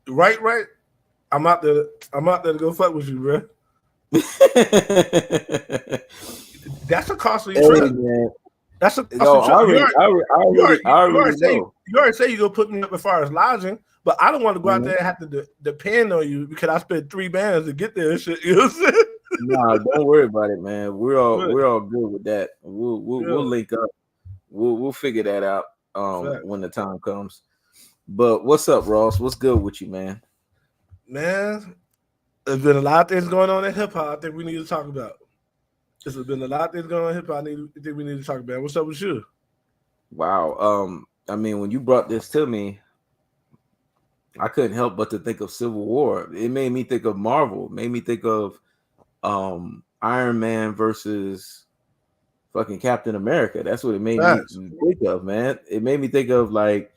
Right. I'm out there. I'm out there to go fuck with you, bro. That's a costly Hey trip. man, That's a costly no, trip. I already know. You already say you gonna put me up as far as lodging, but I don't want to go out Mhm. there and have to depend on you because I spent 3 bands to get there and shit. You know what I'm saying? Nah, don't worry about it, man. Right. We're all good with that. We'll Yeah. link up. We'll figure that out Fact. when the time comes. But what's up, Ross? What's good with you, man? Man, there's been a lot of things going on in hip hop. I think we need to talk about. There's been a lot of things going on in hip hop. I think we need to talk about. What's up with you? Wow. I mean, when you brought this to me, I couldn't help but to think of Civil War. It made me think of Marvel. It made me think of Iron Man versus fucking Captain America. That's what it made me Facts. think of, man. It made me think of like,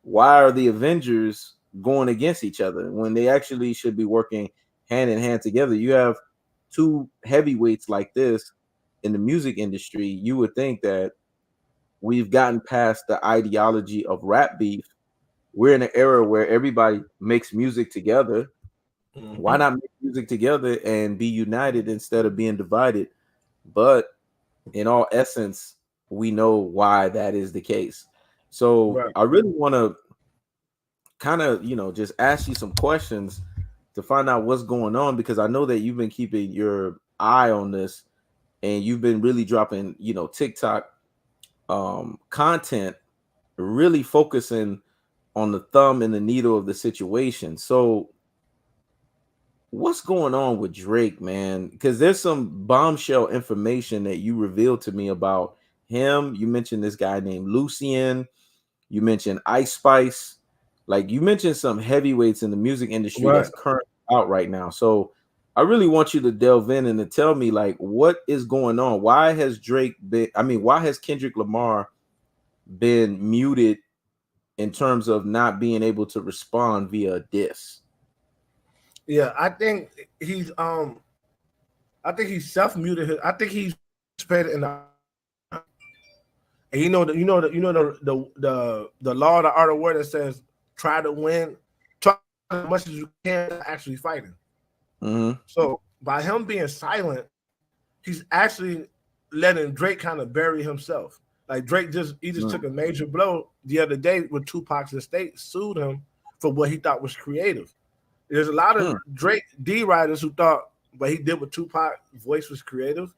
why are the Avengers going against each other when they actually should be working hand in hand together? You have two heavyweights like this in the music industry. You would think that we've gotten past the ideology of rap beef. We're in an era where everybody makes music together. Why Mm-hmm. not make music together and be united instead of being divided? But in all essence, we know why that is the case. So Right. I really want to kind of, just ask you some questions to find out what's going on, because I know that you've been keeping your eye on this and you've been really dropping, TikTok content, really focusing on the thumb and the needle of the situation. So what's going on with Drake, man? Because there's some bombshell information that you revealed to me about him. You mentioned this guy named Lucien. You mentioned Ice Spice. Like, you mentioned some heavyweights in the music industry Right. that's currently out right now. So I really want you to delve in and to tell me, like, what is going on? Why has why has Kendrick Lamar been muted in terms of not being able to respond via a diss? Yeah, he's um I think he's self muted. I think he's participated in the and the law of the art of war that says try to win, try as much as you can actually fighting. Mm-hmm. So by him being silent, he's actually letting Drake kind of bury himself. Like Drake just took a major blow the other day when Tupac's estate sued him for what he thought was creative. There's a lot of Drake D writers who thought what he did with Tupac voice was creative,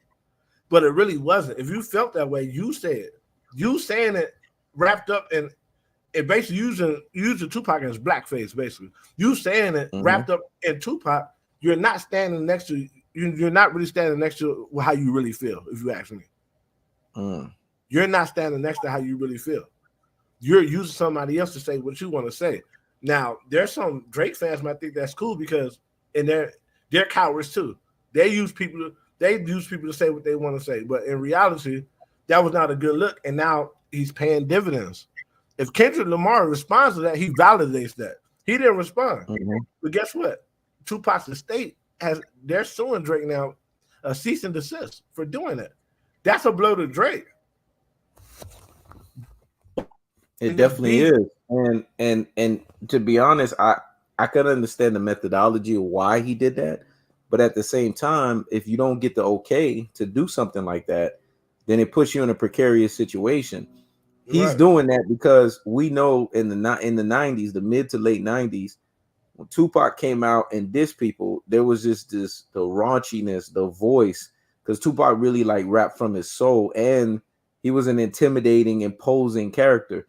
but it really wasn't. If you felt that way, you say it. You saying it wrapped up in it, basically using Tupac as blackface. Basically, you saying it Mm-hmm. wrapped up in Tupac. You're not standing next to you're not really standing next to how you really feel. If you ask me, you're not standing next to how you really feel. You're using somebody else to say what you want to say. Now, there's some Drake fans might think that's cool because and they're cowards too. They use people to say what they want to say, but in reality, that was not a good look. And now he's paying dividends. If Kendrick Lamar responds to that, he validates that. He didn't respond, Mm-hmm. but guess what? Tupac's estate they're suing Drake now, a cease and desist for doing that. That's a blow to Drake. It And this definitely beef, is. And to be honest, I could understand the methodology of why he did that, but at the same time, if you don't get the okay to do something like that, then it puts you in a precarious situation. He's right? doing that because we know in the 90s, the mid to late 90s, when Tupac came out and dissed people, there was just the raunchiness, the voice, because Tupac really like rapped from his soul, and he was an intimidating, imposing character.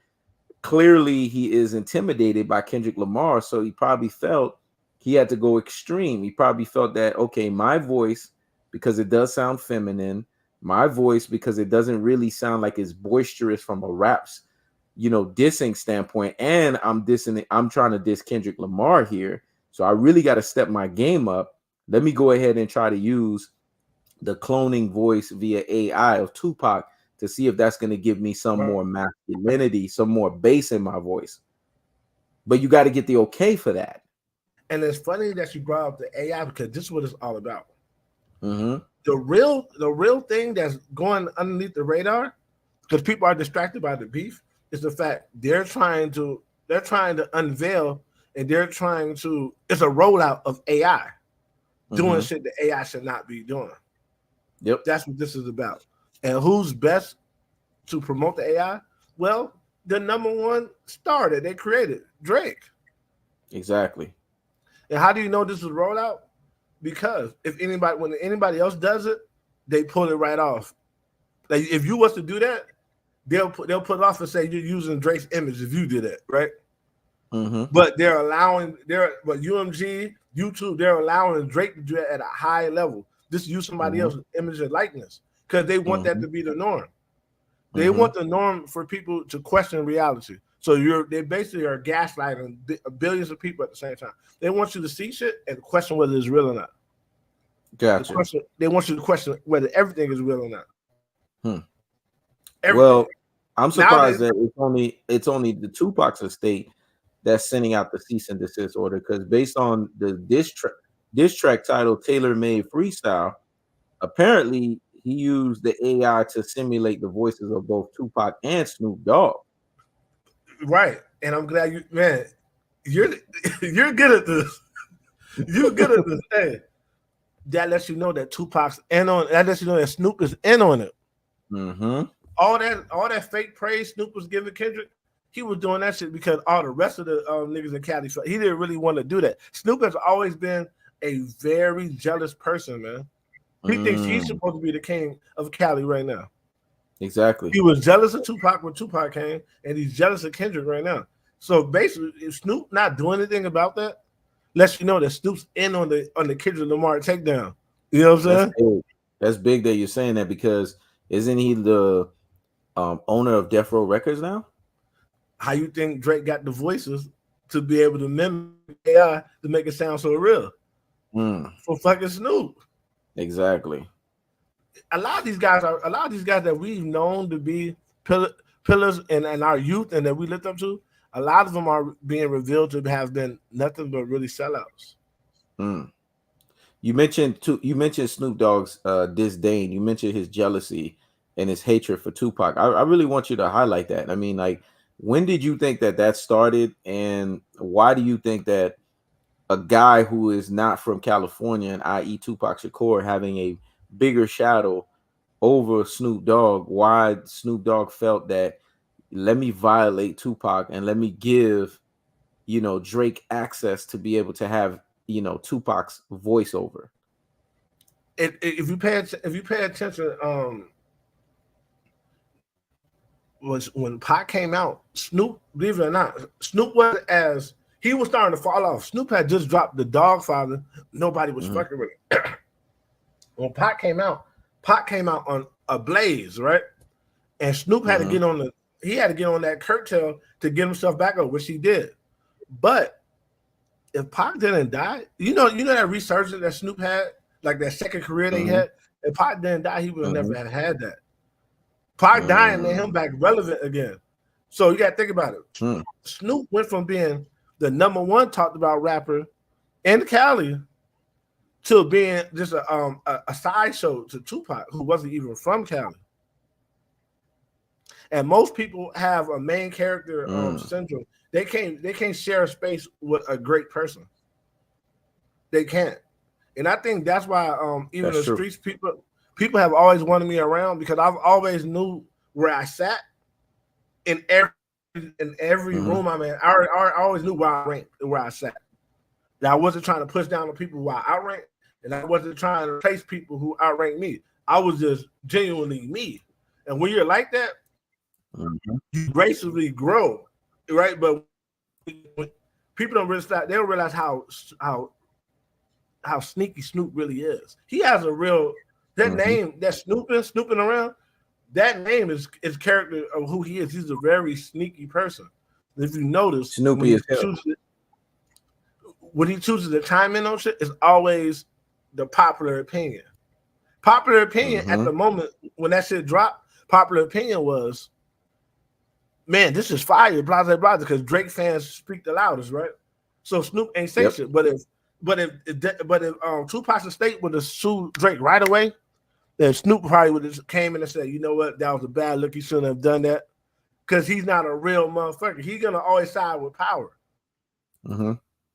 Clearly he is intimidated by Kendrick Lamar, so he probably felt he had to go extreme. He probably felt that, okay, my voice, because it does sound feminine, my voice, because it doesn't really sound like it's boisterous from a rap's, dissing standpoint, and I'm trying to diss Kendrick Lamar here, so I really got to step my game up. Let me go ahead and try to use the cloning voice via AI of Tupac to see if that's going to give me some Right. more masculinity, some more bass in my voice. But you got to get the okay for that. And it's funny that you brought up the AI because this is what it's all about. Mm-hmm. The real thing that's going underneath the radar, because people are distracted by the beef, is the fact they're trying to unveil and they're trying to. It's a rollout of AI doing shit that AI should not be doing. Yep, that's what this is about. And who's best to promote the AI? Well, the number one star that they created, Drake. Exactly. And how do you know this was rolled out? Because when anybody else does it, they pull it right off. Like if you was to do that, they'll put it off and say you're using Drake's image if you did it, right? But but UMG, YouTube, they're allowing Drake to do it at a high level. Just use somebody else's image and likeness because they want that to be the norm. They want the norm for people to question reality. So they basically are gaslighting billions of people at the same time. They want you to see shit and question whether it's real or not. Gotcha. They want you to question whether everything is real or not. Well, I'm surprised that it's only the Tupac's estate that's sending out the cease and desist order, because based on the diss track titled Tailor Made Freestyle, apparently he used the AI to simulate the voices of both Tupac and Snoop Dogg. Right. And I'm glad you're good at this. You're good at this. Hey, that lets you know that Tupac's in on it. That lets you know that Snoop is in on it. All that fake praise Snoop was giving Kendrick, he was doing that shit because all the rest of the niggas in Cali, he didn't really want to do that. Snoop has always been a very jealous person, man. He thinks he's supposed to be the king of Cali right now. Exactly. He was jealous of Tupac when Tupac came, and he's jealous of Kendrick right now. So basically, if Snoop not doing anything about that, lets you know that Snoop's in on the Kendrick Lamar takedown. You know what I'm saying? That's big that you're saying that, because isn't he the owner of Death Row Records now? How you think Drake got the voices to be able to mimic AI to make it sound so real? For fucking Snoop. Exactly. A lot of these guys that we've known to be pillars in our youth and that we looked up to, a lot of them are being revealed to have been nothing but really sellouts. You mentioned Snoop Dogg's disdain. You mentioned his jealousy and his hatred for Tupac. I really want you to highlight that. I mean, like, when did you think that started, and why do you think that a guy who is not from California, and i.e. Tupac Shakur, having a bigger shadow over Snoop Dogg, why Snoop Dogg felt that, let me violate Tupac and let me give, Drake access to be able to have, Tupac's voiceover? If you pay attention, was when Pac came out, Snoop, believe it or not, Snoop he was starting to fall off. Snoop had just dropped The Dogfather. Nobody was fucking with it. When Pac came out on a blaze, right? And Snoop had to get on that curtail to get himself back up, which he did. But if Pac didn't die, you know that resurgence that Snoop had, like that second career that he had. If Pac didn't die, he would have never had that. Pac dying made him back relevant again. So you got to think about it. Snoop went from being the number one talked about rapper in Cali to being just a sideshow to Tupac, who wasn't even from Cali. And most people have a main character syndrome. They can't share a space with a great person. They can't. And I think that's why even the streets people have always wanted me around, because I've always knew where I sat in every room I'm in. I always knew where I ranked and where I sat. That I wasn't trying to push down on people who I outranked, and I wasn't trying to replace people who outranked me. I was just genuinely me. And when you're like that, you gracefully grow, right? But when people don't realize they don't realize how sneaky Snoop really is. He has a real name, that snooping around. That name is character of who he is. He's a very sneaky person. If you notice, Snoopy is when he chooses to chime in on shit, it's always the popular opinion. Popular opinion at the moment when that shit dropped, popular opinion was, man, this is fire, blah blah blah, because Drake fans speak the loudest, right? So Snoop ain't say shit. But if Tupac's estate would have sued Drake right away, then Snoop probably would have came in and said, you know what, that was a bad look. He shouldn't have done that, because he's not a real motherfucker. He's gonna always side with power. Mm-hmm.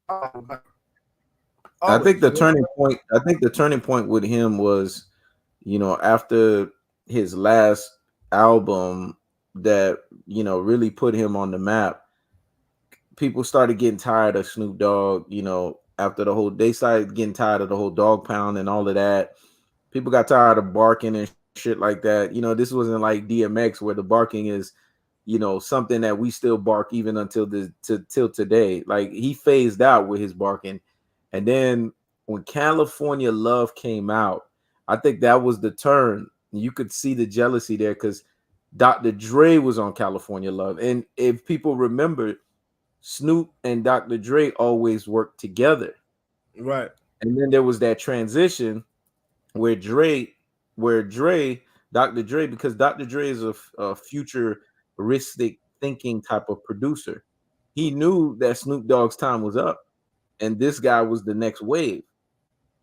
Always, I think always. the turning point. I think the turning point with him was, after his last album that really put him on the map. People started getting tired of Snoop Dogg. After they started getting tired of the whole dog pound and all of that. People got tired of barking and shit like that. This wasn't like DMX where the barking is, something that we still bark even until till today. Like he phased out with his barking. And then when California Love came out, I think that was the turn. You could see the jealousy there because Dr. Dre was on California Love. And if people remember, Snoop and Dr. Dre always worked together. Right. And then there was that transition where Dr. Dre, because Dr. Dre is a futuristic thinking type of producer. He knew that Snoop Dogg's time was up and this guy was the next wave.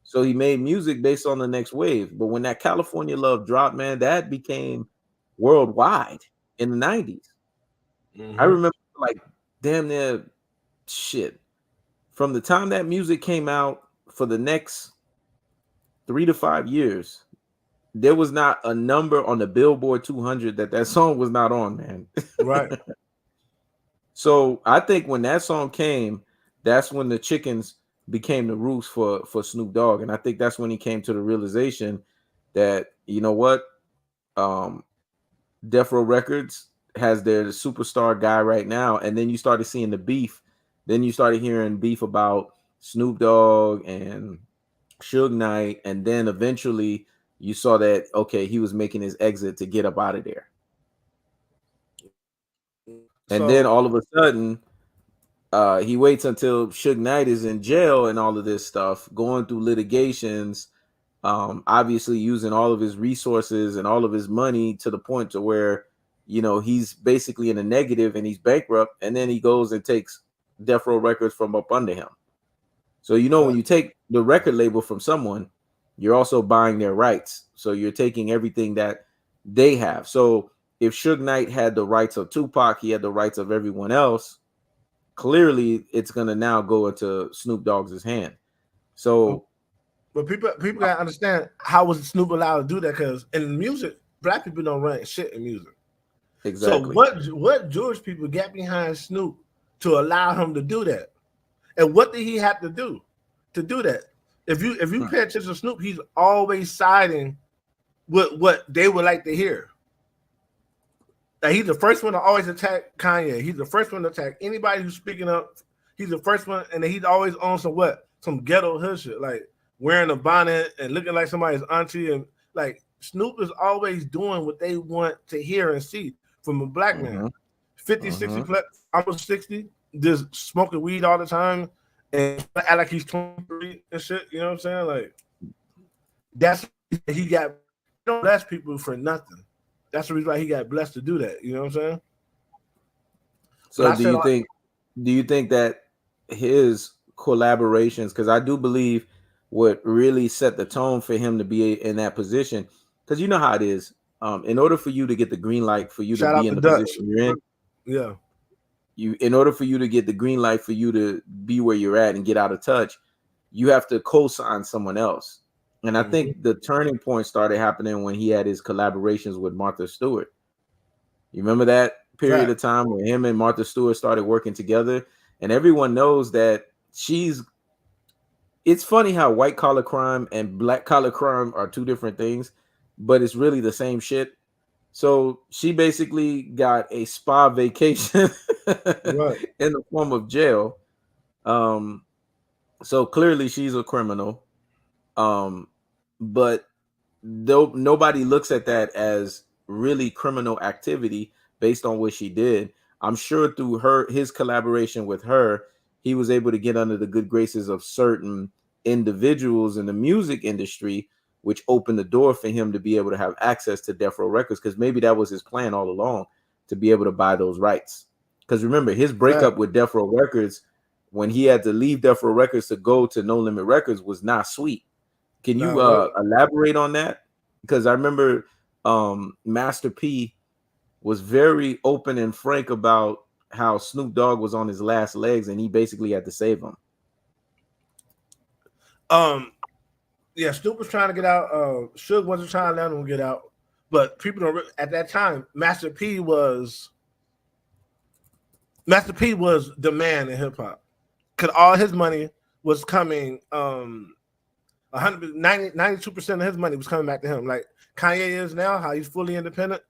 So he made music based on the next wave. But when that California Love dropped, man, that became worldwide in the 90s. I Mm-hmm. remember like damn near shit. From the time that music came out for the next 3 to 5 years, there was not a number on the Billboard 200 that song was not on, man. Right. So I think when that song came, that's when the chickens became the roost for Snoop Dogg, and I think that's when he came to the realization that what, um, Death Row Records has their superstar guy right now, and then you started seeing the beef. Then you started hearing beef about Snoop Dogg and Suge Knight, and then eventually you saw that okay, he was making his exit to get up out of there. And then So all of a sudden, he waits until Suge Knight is in jail and all of this stuff, going through litigations, obviously using all of his resources and all of his money to the point to where, he's basically in a negative and he's bankrupt. And then he goes and takes Death Row Records from up under him. So, when you take the record label from someone, you're also buying their rights. So you're taking everything that they have. So if Suge Knight had the rights of Tupac, he had the rights of everyone else. Clearly, it's gonna now go into Snoop Dogg's hand. So, but people gotta understand how was Snoop allowed to do that? Because in music, black people don't run shit in music. exactly. So what Jewish people got behind Snoop to allow him to do that? And what did he have to do that? If you pay attention to Snoop, he's always siding with what they would like to hear. Like he's the first one to always attack Kanye. He's the first one to attack anybody who's speaking up. He's the first one, and he's always on some ghetto hood shit, like wearing a bonnet and looking like somebody's auntie. And like Snoop is always doing what they want to hear and see from a black man. 50, 60, almost 60, just smoking weed all the time and act like he's 23 and shit. You know what I'm saying? Like that's he got. Don't bless people for nothing. That's the reason why he got blessed to do that. You know what I'm saying? So do you think that his collaborations, because I do believe what really set the tone for him to be in that position, because you know how it is. In order for you to get the green light for you to be in the position you're in, in order for you to get the green light for you to be where you're at and get out of touch, you have to co-sign someone else. And I think the turning point started happening when he had his collaborations with Martha Stewart. You remember that period of time where him and Martha Stewart started working together, and everyone knows that it's funny how white collar crime and black collar crime are two different things, but it's really the same shit. So she basically got a spa vacation in the form of jail. So clearly she's a criminal. But though nobody looks at that as really criminal activity based on what she did, I'm sure through his collaboration with her, he was able to get under the good graces of certain individuals in the music industry, which opened the door for him to be able to have access to Death Row Records, because maybe that was his plan all along, to be able to buy those rights. Because remember, his breakup with Death Row Records, when he had to leave Death Row Records to go to No Limit Records, was not sweet. Can you elaborate on that? Because I remember Master P was very open and frank about how Snoop Dogg was on his last legs and he basically had to save him. Yeah, Snoop was trying to get out. Suge wasn't trying to let him get out, but people don't. At that time, Master P was the man in hip hop, because all his money was coming. 92% of his money was coming back to him. Like Kanye is now, how he's fully independent.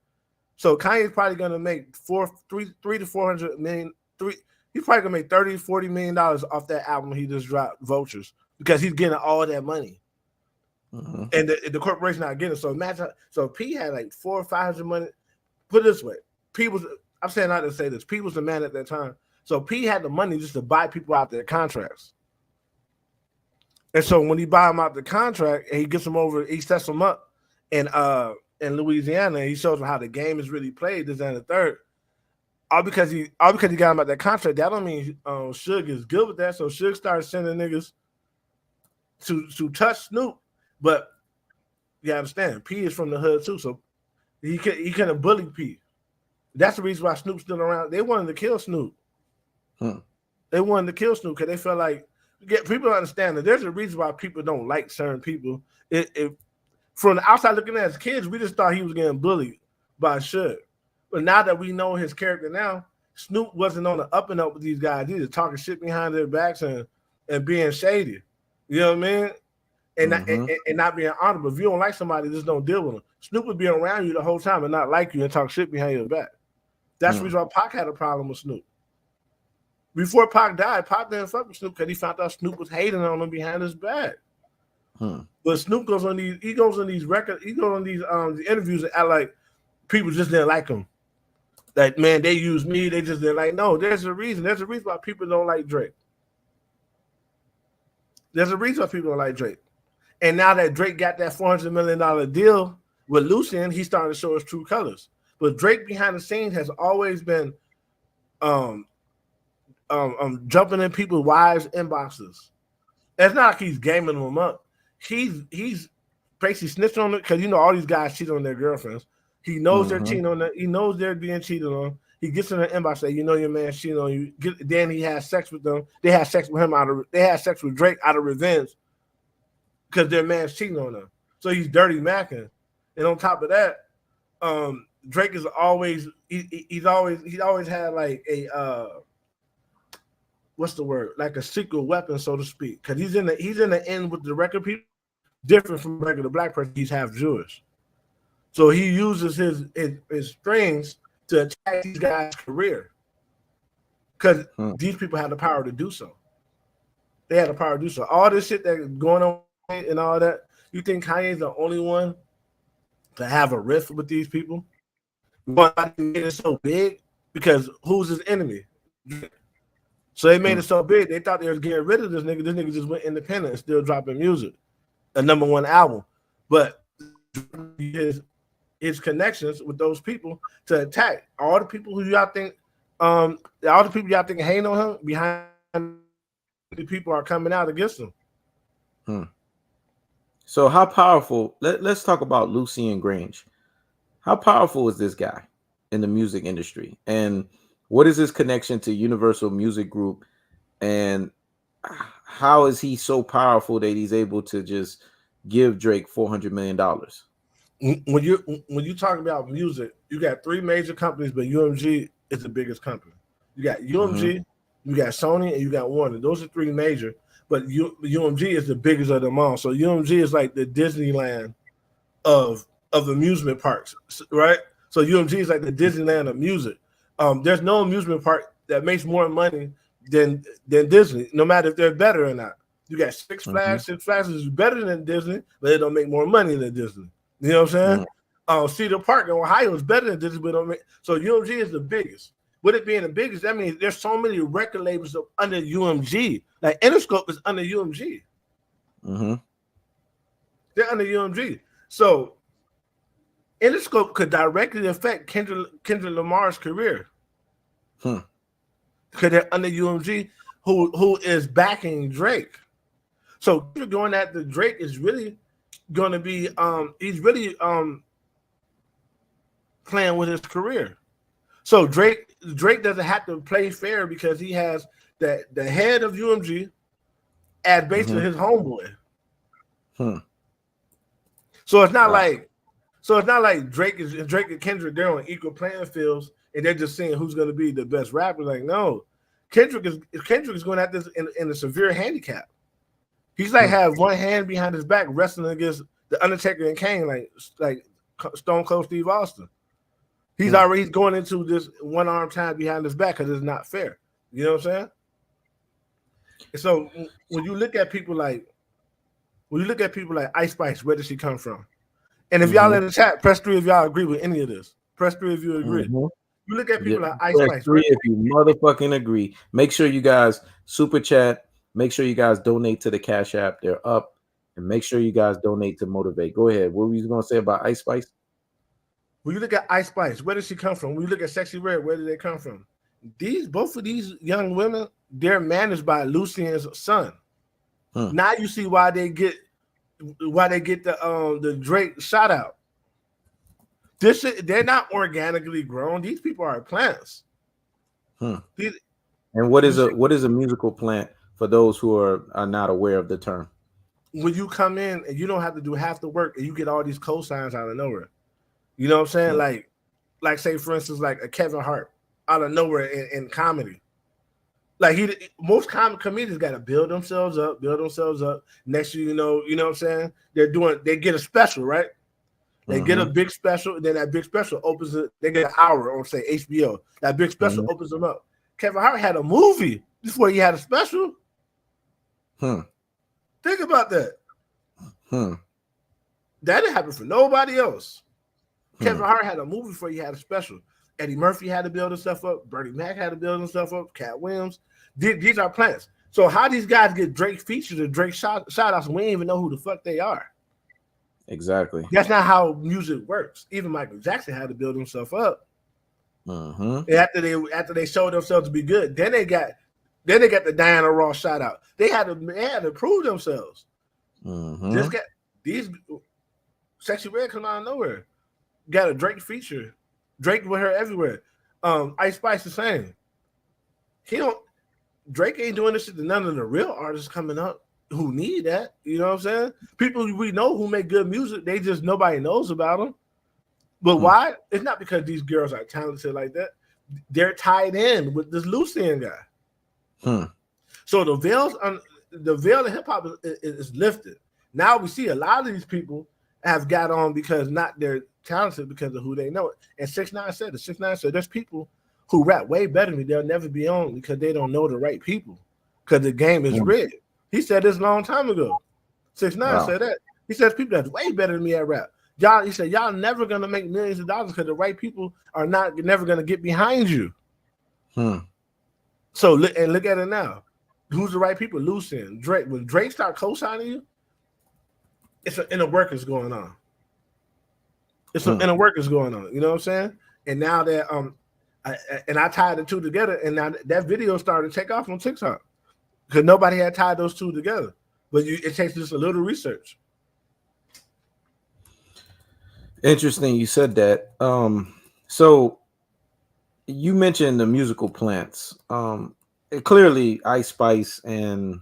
So Kanye's probably gonna make three to 400 million. He's probably gonna make $30-40 million off that album he just dropped, Vultures, because he's getting all that money. Mm-hmm. And the corporation not getting it. So imagine, so P had like 400 or 500 money. Put it this way, P was, I'm saying not to say this, P was the man at that time. So P had the money just to buy people out their contracts. And so when he buy them out the contract and he gets them over, he sets them up in Louisiana, and he shows them how the game is really played, this and the third. All because he got him out that contract. That don't mean Suge is good with that. So Suge started sending niggas to touch Snoop. But you understand, P is from the hood too, so he couldn't bully P. That's the reason why Snoop's still around. They wanted to kill Snoop. They wanted to kill Snoop because they felt like people don't understand that there's a reason why people don't like certain people. From the outside looking at as kids, we just thought he was getting bullied by Suge. But now that we know his character now, Snoop wasn't on the up and up with these guys. He was talking shit behind their backs and being shady. You know what I mean? And not being honorable. If you don't like somebody, just don't deal with them. Snoop would be around you the whole time and not like you and talk shit behind your back. That's the reason why Pac had a problem with Snoop. Before Pac died, Pac didn't fuck with Snoop because he found out Snoop was hating on him behind his back. But Snoop goes on these interviews and act like people just didn't like him. Like, man, they used me, they just didn't like. No, there's a reason. There's a reason why people don't like Drake. There's a reason why people don't like Drake. And now that Drake got that $400 million deal with Lucien, he's starting to show his true colors. But Drake behind the scenes has always been jumping in people's wives' inboxes. It's not like he's gaming them up. He's basically snitching on it because all these guys cheat on their girlfriends. He knows they're cheating on them. He knows they're being cheated on. He gets in the inbox, say, your man cheating on you. Then he has sex with them. They had sex with him they had sex with Drake out of revenge because their man's cheating on them. So he's dirty macking. And on top of that, Drake is always he's always had like a what's the word? Like a secret weapon, so to speak. Because he's in the end with the record people, different from a regular black person. He's half Jewish. So he uses his strings to attack these guys' career. Because these people have the power to do so. They have the power to do so. All this shit that's going on and all that, you think Kanye's the only one to have a rift with these people? But they made it so big because who's his enemy? So they made it so big, they thought they was getting rid of this nigga. This nigga just went independent and still dropping music. A #1 album. But his connections with those people to attack all the people who y'all think hating on him, behind the people are coming out against him. So how powerful, let's talk about Lucien Grange. How powerful is this guy in the music industry? And what is his connection to Universal Music Group? And how is he so powerful that he's able to just give Drake $400 million? When you talk about music, you got 3 major companies, but UMG is the biggest company. You got UMG, you got Sony, and you got Warner. Those are 3 major, but UMG is the biggest of them all. So UMG is like the Disneyland of amusement parks, right? So UMG is like the Disneyland of music. There's no amusement park that makes more money than Disney, no matter if they're better or not. You got Six Flags. Six Flags is better than Disney, but it don't make more money than Disney. You know what I'm saying? Cedar Park in Ohio is better than Disney, but don't make. So UMG is the biggest. With it being the biggest, that means there's so many record labels under UMG. Like Interscope is under UMG. They're under UMG. So Interscope could directly affect Kendrick Lamar's career. Because they're under UMG, who is backing Drake. So going after Drake is really going to be he's really playing with his career. So Drake Drake doesn't have to play fair because he has the head of UMG as basically his homeboy. So it's not like Drake and Kendrick, they're on equal playing fields and they're just seeing who's going to be the best rapper. Like, no, Kendrick is going at this in a severe handicap. He's like have one hand behind his back wrestling against the Undertaker and Kane, like Stone Cold Steve Austin. He's already going into this one arm time behind his back because it's not fair. You know what I'm saying? And so when you look at people like Ice Spice, where does she come from? And if y'all in the chat, press 3 if y'all agree with any of this. Press 3 if you agree. You look at people like Ice Spice. 3 if you motherfucking agree. Make sure you guys super chat. Make sure you guys donate to the Cash App. They're up. And make sure you guys donate to Motivate. Go ahead. What were you going to say about Ice Spice? When you look at Ice Spice, where does she come from? When you look at Sexy Red, where did they come from? Both of these young women, they're managed by Lucien's son. Now you see why they get the Drake shout out. They're not organically grown. These people are plants. And what is a musical plant for those who are not aware of the term? When you come in and you don't have to do half the work and you get all these cosigns out of nowhere. You know what I'm saying? Like say for instance, like a Kevin Hart out of nowhere in comedy. Like most comedians got to build themselves up. Next thing you know what I'm saying? They get a special, right? They get a big special, and then that big special opens it. They get an hour on say HBO. That big special opens them up. Kevin Hart had a movie before he had a special. Think about that. That didn't happen for nobody else. Kevin Hart had a movie before he had a special. Eddie Murphy had to build himself up. Bernie Mac had to build himself up. Cat Williams. These are plants. So how these guys get Drake features or Drake shout outs, we don't even know who the fuck they are. Exactly. That's not how music works. Even Michael Jackson had to build himself up. After they showed themselves to be good, then they got the Diana Ross shout out. They had to prove themselves. Just got these Sexy Red come out of nowhere. Got a Drake feature. Drake with her everywhere. Ice Spice the same. Drake ain't doing this shit to none of the real artists coming up who need that. You know what I'm saying? People we know who make good music, they just nobody knows about them. But why? It's not because these girls are talented like that. They're tied in with this Lucien guy. So the veil of hip hop is lifted. Now we see a lot of these people have got on because not they're talented because of who they know. And 6ix9ine said there's people who rap way better than me. They'll never be on because they don't know the right people. Because the game is rigged. He said this a long time ago. 6ix9ine said that. He says people that's way better than me at rap. He said y'all never gonna make millions of dollars because the right people are never gonna get behind you. So look at it now. Who's the right people? Lucien, Drake. When Drake start co-signing you, it's an inner workings going on. Some inner workings going on. You know what I'm saying? And now that I tied the two together, and now that video started to take off on TikTok because nobody had tied those two together. But it takes just a little research. Interesting, you said that. So you mentioned the musical plants. Clearly, Ice Spice and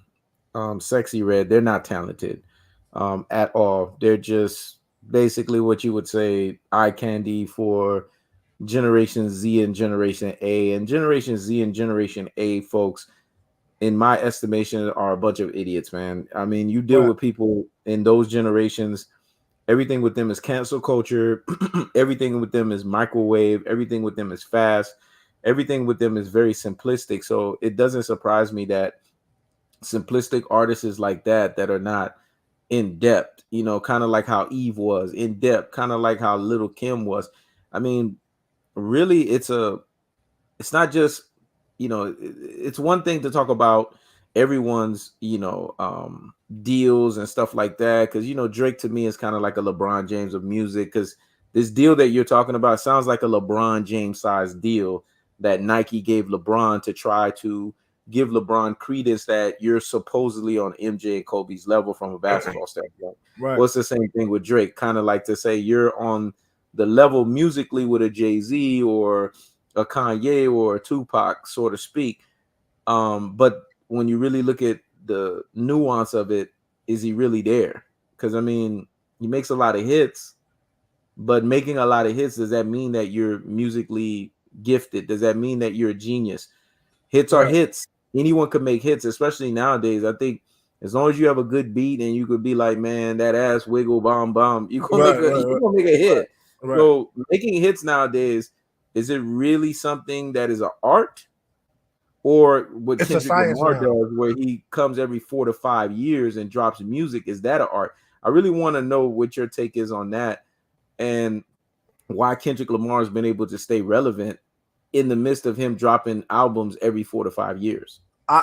Sexy Red, they're not talented at all. They're just basically what you would say eye candy for Generation Z and Generation A. And Generation Z and Generation A folks, in my estimation, are a bunch of idiots, man. I mean, you deal with people in those generations. Everything with them is cancel culture. Everything with them is microwave. Everything with them is fast. Everything with them is very simplistic. So it doesn't surprise me that simplistic artists like that are not in depth, you know, kind of like how Eve was in depth, kind of like how Little Kim was. I mean, really, it's not just, you know, it's one thing to talk about everyone's, you know, deals and stuff like that. Because, you know, Drake to me is kind of like a LeBron James of music, because this deal that you're talking about sounds like a LeBron James sized deal that Nike gave LeBron to try to give LeBron credence that you're supposedly on MJ and Kobe's level from a basketball standpoint. Right. What's the same thing with Drake? Kind of like to say you're on the level musically with a Jay-Z or a Kanye or a Tupac, so to speak. But when you really look at the nuance of it, is he really there? Because I mean, he makes a lot of hits, but making a lot of hits, does that mean that you're musically gifted? Does that mean that you're a genius? Hits are hits. Anyone could make hits, especially nowadays. I think as long as you have a good beat and you could be like, man, that ass wiggle bomb bomb, you're gonna make a hit. So making hits nowadays, is it really something that is an art? Or what Kendrick Lamar does, where he comes every 4 to 5 years and drops music, is that an art? I really want to know what your take is on that, and why Kendrick Lamar has been able to stay relevant in the midst of him dropping albums every 4 to 5 years. I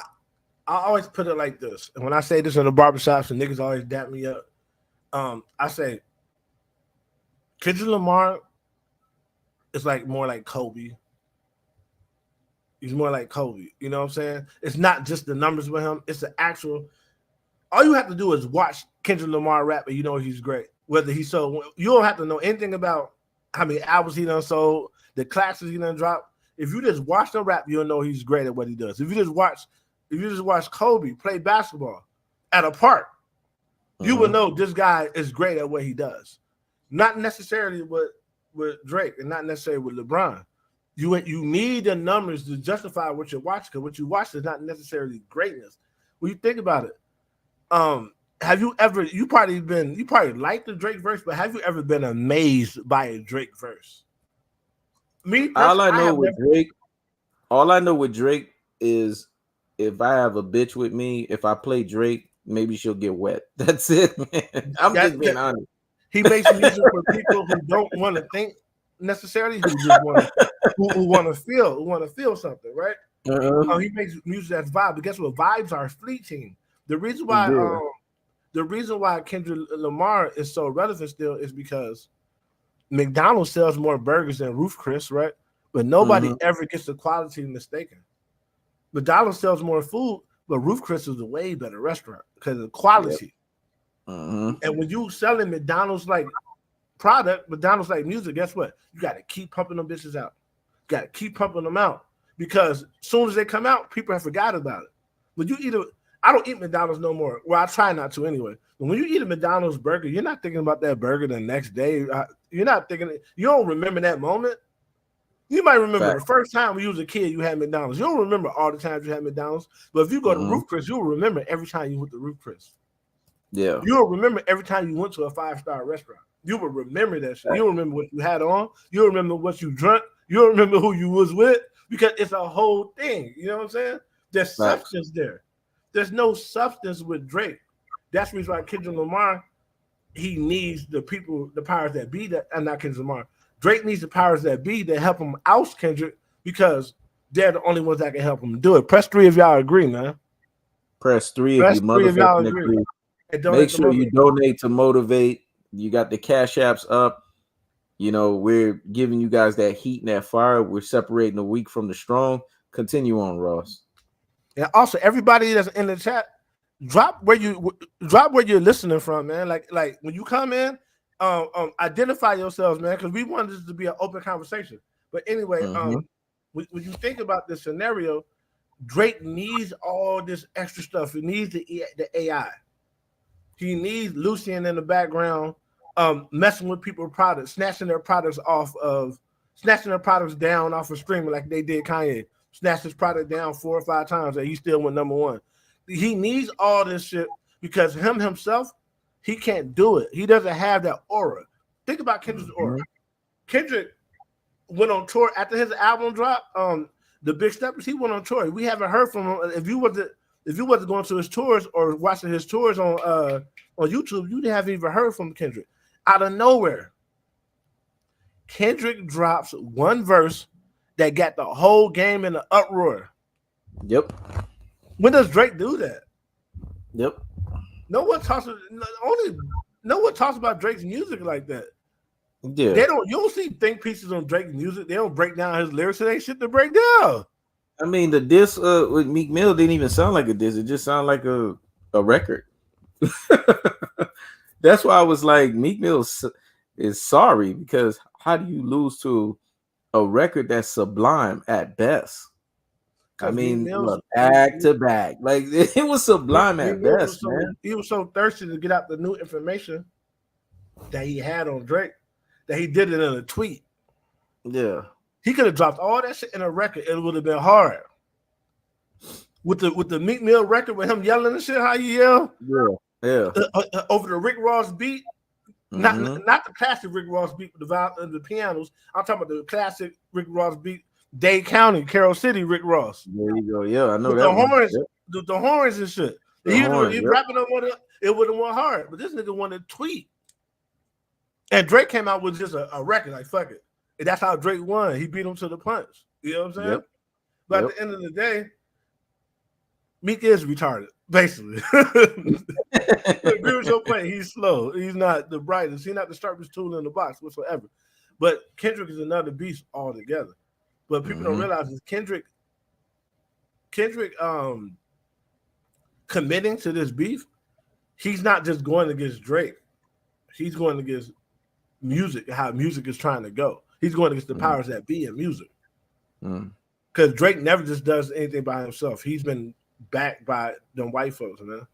always put it like this, and when I say this in the barbershops, and niggas always dap me up, I say Kendrick Lamar is like more like Kobe. He's more like Kobe. You know what I'm saying? It's not just the numbers with him. It's the actual. All you have to do is watch Kendrick Lamar rap, and you know he's great. Whether he sold, you don't have to know anything about how many albums he done sold, the classes he done dropped. If you just watch him rap, you'll know he's great at what he does. If you just watch Kobe play basketball at a park, you will know this guy is great at what he does. Not necessarily with Drake, and not necessarily with LeBron. You need the numbers to justify what you're watching, because what you watch is not necessarily greatness. When you think about it, have you ever? You probably liked the Drake verse, but have you ever been amazed by a Drake verse? Me, all I know with Drake is if I have a bitch with me, if I play Drake, maybe she'll get wet. That's it, man. I'm just being honest. He makes music for people who don't want to think necessarily, who just want to feel something, right? He makes music that's vibe, but guess what? Vibes are fleeting. The reason why Kendrick Lamar is so relevant still is because McDonald's sells more burgers than Ruth Chris, right? But nobody ever gets the quality mistaken. McDonald's sells more food, but Ruth Chris is a way better restaurant because of the quality. And when you selling McDonald's like product, McDonald's like music, guess what? You got to keep pumping them bitches out. You got to keep pumping them out, because as soon as they come out, people have forgot about it. When you eat I don't eat McDonald's no more. Well, I try not to anyway. But when you eat a McDonald's burger, you're not thinking about that burger the next day. You're not thinking. You don't remember that moment. You might remember the first time when you was a kid you had McDonald's. You don't remember all the times you had McDonald's. But if you go to Ruth Chris, you'll remember every time you went to Ruth Chris. Yeah. You'll remember every time you went to a 5-star restaurant. You will remember that shit. You'll remember what you had on. You'll remember what you drank. You'll remember who you was with, because it's a whole thing. You know what I'm saying? There's substance there. There's no substance with Drake. That's the reason why Kendrick Lamar, he needs the people, the powers that be, that, and not Kendrick Lamar. Drake needs the powers that be to help him oust Kendrick, because they're the only ones that can help him do it. Press 3 if y'all agree, man. Press 3 if you motherfucking agree. Make sure you donate to motivate. You got the Cash Apps up. You know, we're giving you guys that heat and that fire. We're separating the weak from the strong. Continue on, Ross. And also, everybody that's in the chat, drop where you're listening from, man. Like when you come in, identify yourselves, man, because we want this to be an open conversation. But anyway, when you think about this scenario, Drake needs all this extra stuff. He needs the AI. He needs Lucian in the background, messing with people's products, snatching their products down off of streaming like they did Kanye. Snatched his product down 4 or 5 times and he still went #1. He needs all this shit because himself, he can't do it. He doesn't have that aura. Think about Kendrick's aura. Kendrick went on tour after his album dropped. The Big Steppers, he went on tour. We haven't heard from him. If you wasn't going to his tours or watching his tours on YouTube, you haven't even heard from Kendrick. Out of nowhere, Kendrick drops one verse that got the whole game in an uproar. Yep. When does Drake do that? Yep. No one talks about Drake's music like that. Yeah. You don't see think pieces on Drake's music. They don't break down his lyrics. It ain't shit to break down. I mean, the diss with Meek Mill didn't even sound like a diss. It just sounded like a record. That's why I was like, Meek Mill is sorry, because how do you lose to a record that's sublime at best. I Meek mean, Mills, look, back to back, like it was sublime Meek at Mills best, man. he was so thirsty to get out the new information that he had on Drake that he did it in a tweet. Yeah, he could have dropped all that shit in a record. It would have been hard. With the Meek Mill record with him yelling and shit, how you yell? Yeah. Over the Rick Ross beat. Not the classic Rick Ross beat with the pianos. I'm talking about the classic Rick Ross beat, Dade County, Carroll City, Rick Ross. There you go. Yeah, I know with that. The horns, the horns and shit. He rapping on one. It would have went hard, but this nigga wanted to tweet. And Drake came out with just a record like fuck it. And that's how Drake won. He beat him to the punch. You know what I'm saying? Yep. But at the end of the day, Meek is retarded, basically. Agree with your point. He's slow. He's not the brightest. He's not the sharpest tool in the box whatsoever. But Kendrick is another beast altogether. But people don't realize is Kendrick committing to this beef. He's not just going against Drake. He's going against music, how music is trying to go. He's going against the powers that be in music. Because Drake never just does anything by himself. He's been backed by them white folks, man.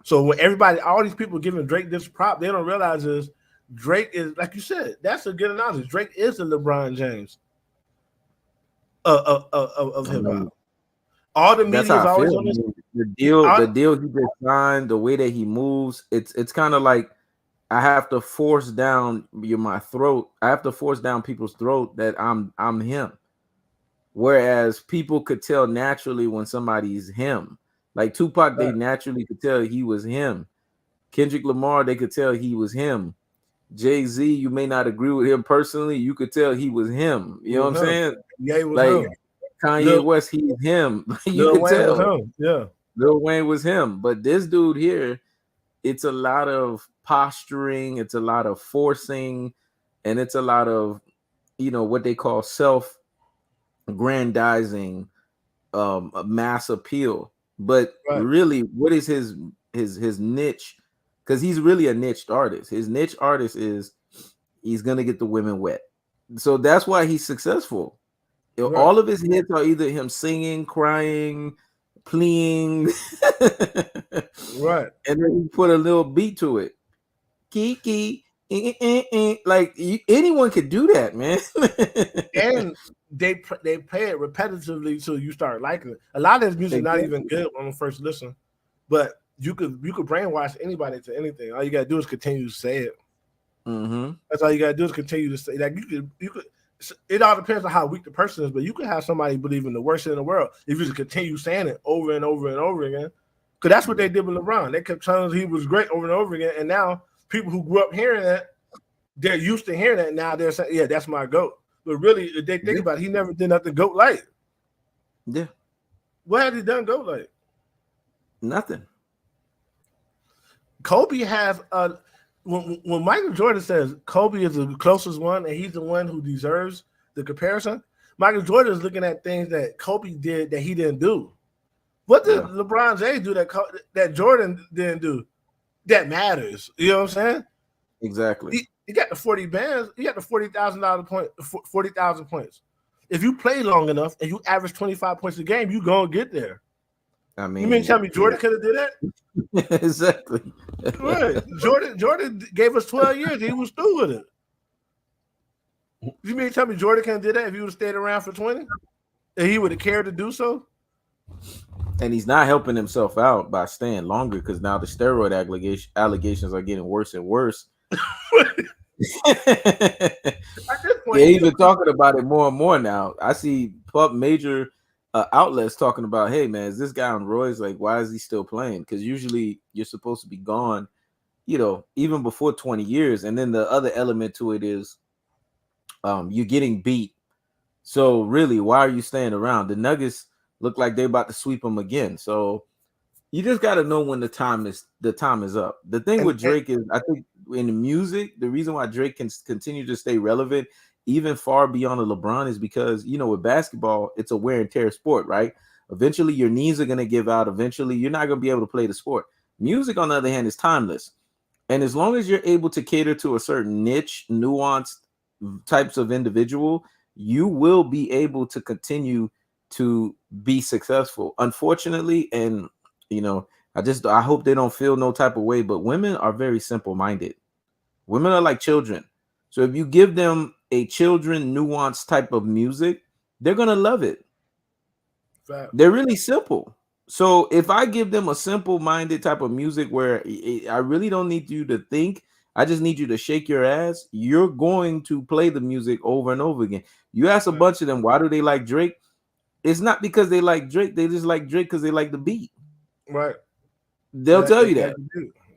So when all these people giving Drake this prop, they don't realize is Drake is, like you said, that's a good analogy. Drake is the LeBron James of hip hop. All the media is always on this. The deal he just signed, the way that he moves, it's kind of like I have to force down my throat. I have to force down people's throat that I'm him. Whereas people could tell naturally when somebody's him. Like Tupac, they naturally could tell he was him. Kendrick Lamar, they could tell he was him. Jay-Z, you may not agree with him personally. You could tell he was him. You know what I'm saying? Yeah, he was like him. Kanye West, he's him. You Lil could tell. Was him. Yeah. Lil Wayne was him. But this dude here, it's a lot of posturing. It's a lot of forcing. And it's a lot of, what they call self-aggrandizing mass appeal. But really, what is his niche? Because he's really a niched artist. His niche artist is he's gonna get the women wet. So that's why he's successful. All of his hits are either him singing, crying, pleading, right, and then you put a little beat to it. Kiki, like anyone could do that, man. And they play it repetitively till you start liking it. A lot of his music not even good on the first listen, but you could brainwash anybody to anything. All you gotta do is continue to say it. That's all you gotta do is continue to say. Like you could. It all depends on how weak the person is, but you could have somebody believe in the worst in the world if you just continue saying it over and over and over again. Because that's what they did with LeBron. They kept telling us he was great over and over again, and now people who grew up hearing that, they're used to hearing that. Now they're saying, "Yeah, that's my GOAT." But really, if they think about it, he never did nothing GOAT like. Yeah. What has he done GOAT like? Nothing. Kobe has when Michael Jordan says Kobe is the closest one and he's the one who deserves the comparison, Michael Jordan is looking at things that Kobe did that he didn't do. What did LeBron James do that Jordan didn't do? That matters. You know what I'm saying? Exactly. He got the 40 bands. He got the $40,000 points. If you play long enough and you average 25 points a game, you gonna get there. I mean, you mean tell me Jordan could have did that? Exactly. Right. Jordan gave us 12 years. He was through with it. You mean tell me Jordan can't do that if he would have stayed around for 20? And he would have cared to do so? And he's not helping himself out by staying longer because now the steroid allegations are getting worse and worse. They're even talking about it more and more now. I see major outlets talking about, hey man, is this guy on roids? Like, why is he still playing? Because usually you're supposed to be gone, even before 20 years. And then the other element to it is you're getting beat. So really, why are you staying around? The Nuggets look like they're about to sweep them again. So you just got to know when the time is up. The thing with Drake is, I think in the music, the reason why Drake can continue to stay relevant even far beyond a LeBron is because, with basketball, it's a wear and tear sport, right? Eventually your knees are going to give out. Eventually you're not going to be able to play the sport. Music, on the other hand, is timeless. And as long as you're able to cater to a certain niche, nuanced types of individual, you will be able to continue to be successful. Unfortunately, and you know, I hope they don't feel no type of way, but women are very simple-minded. Women are like children. So if you give them a children nuanced type of music, they're gonna love it. Fact. They're really simple. So if I give them a simple-minded type of music where I really don't need you to think, I just need you to shake your ass, you're going to play the music over and over again. You ask a bunch of them, why do they like Drake? It's not because they like Drake. They just like Drake because they like the beat. Right. They'll tell you that.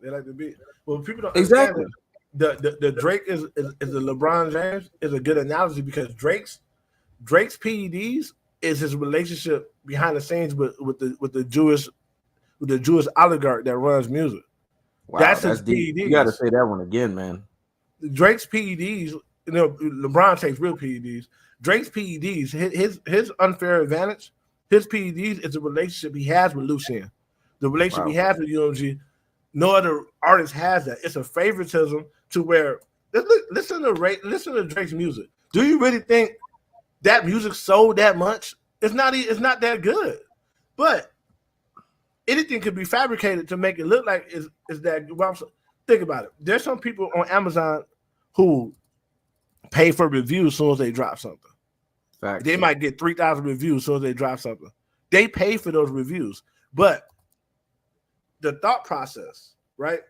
They like the beat. Well, people don't Exactly. understand the Drake is the LeBron James is a good analogy because Drake's PEDs is his relationship behind the scenes with the Jewish oligarch that runs music. Wow, that's his deep. PEDs. You got to say that one again, man. Drake's PEDs, you know, LeBron takes real PEDs. Drake's PEDs, his unfair advantage, his PEDs is a relationship he has with Lucien. The relationship he has with UMG, no other artist has that. It's a favoritism to where listen to Drake's music. Do you really think that music sold that much? It's not that good. But anything could be fabricated to make it look like is that. Well, think about it. There's some people on Amazon who pay for reviews as soon as they drop something. Facts. They might get 3,000 reviews as soon as they drop something. They pay for those reviews. But the thought process, right?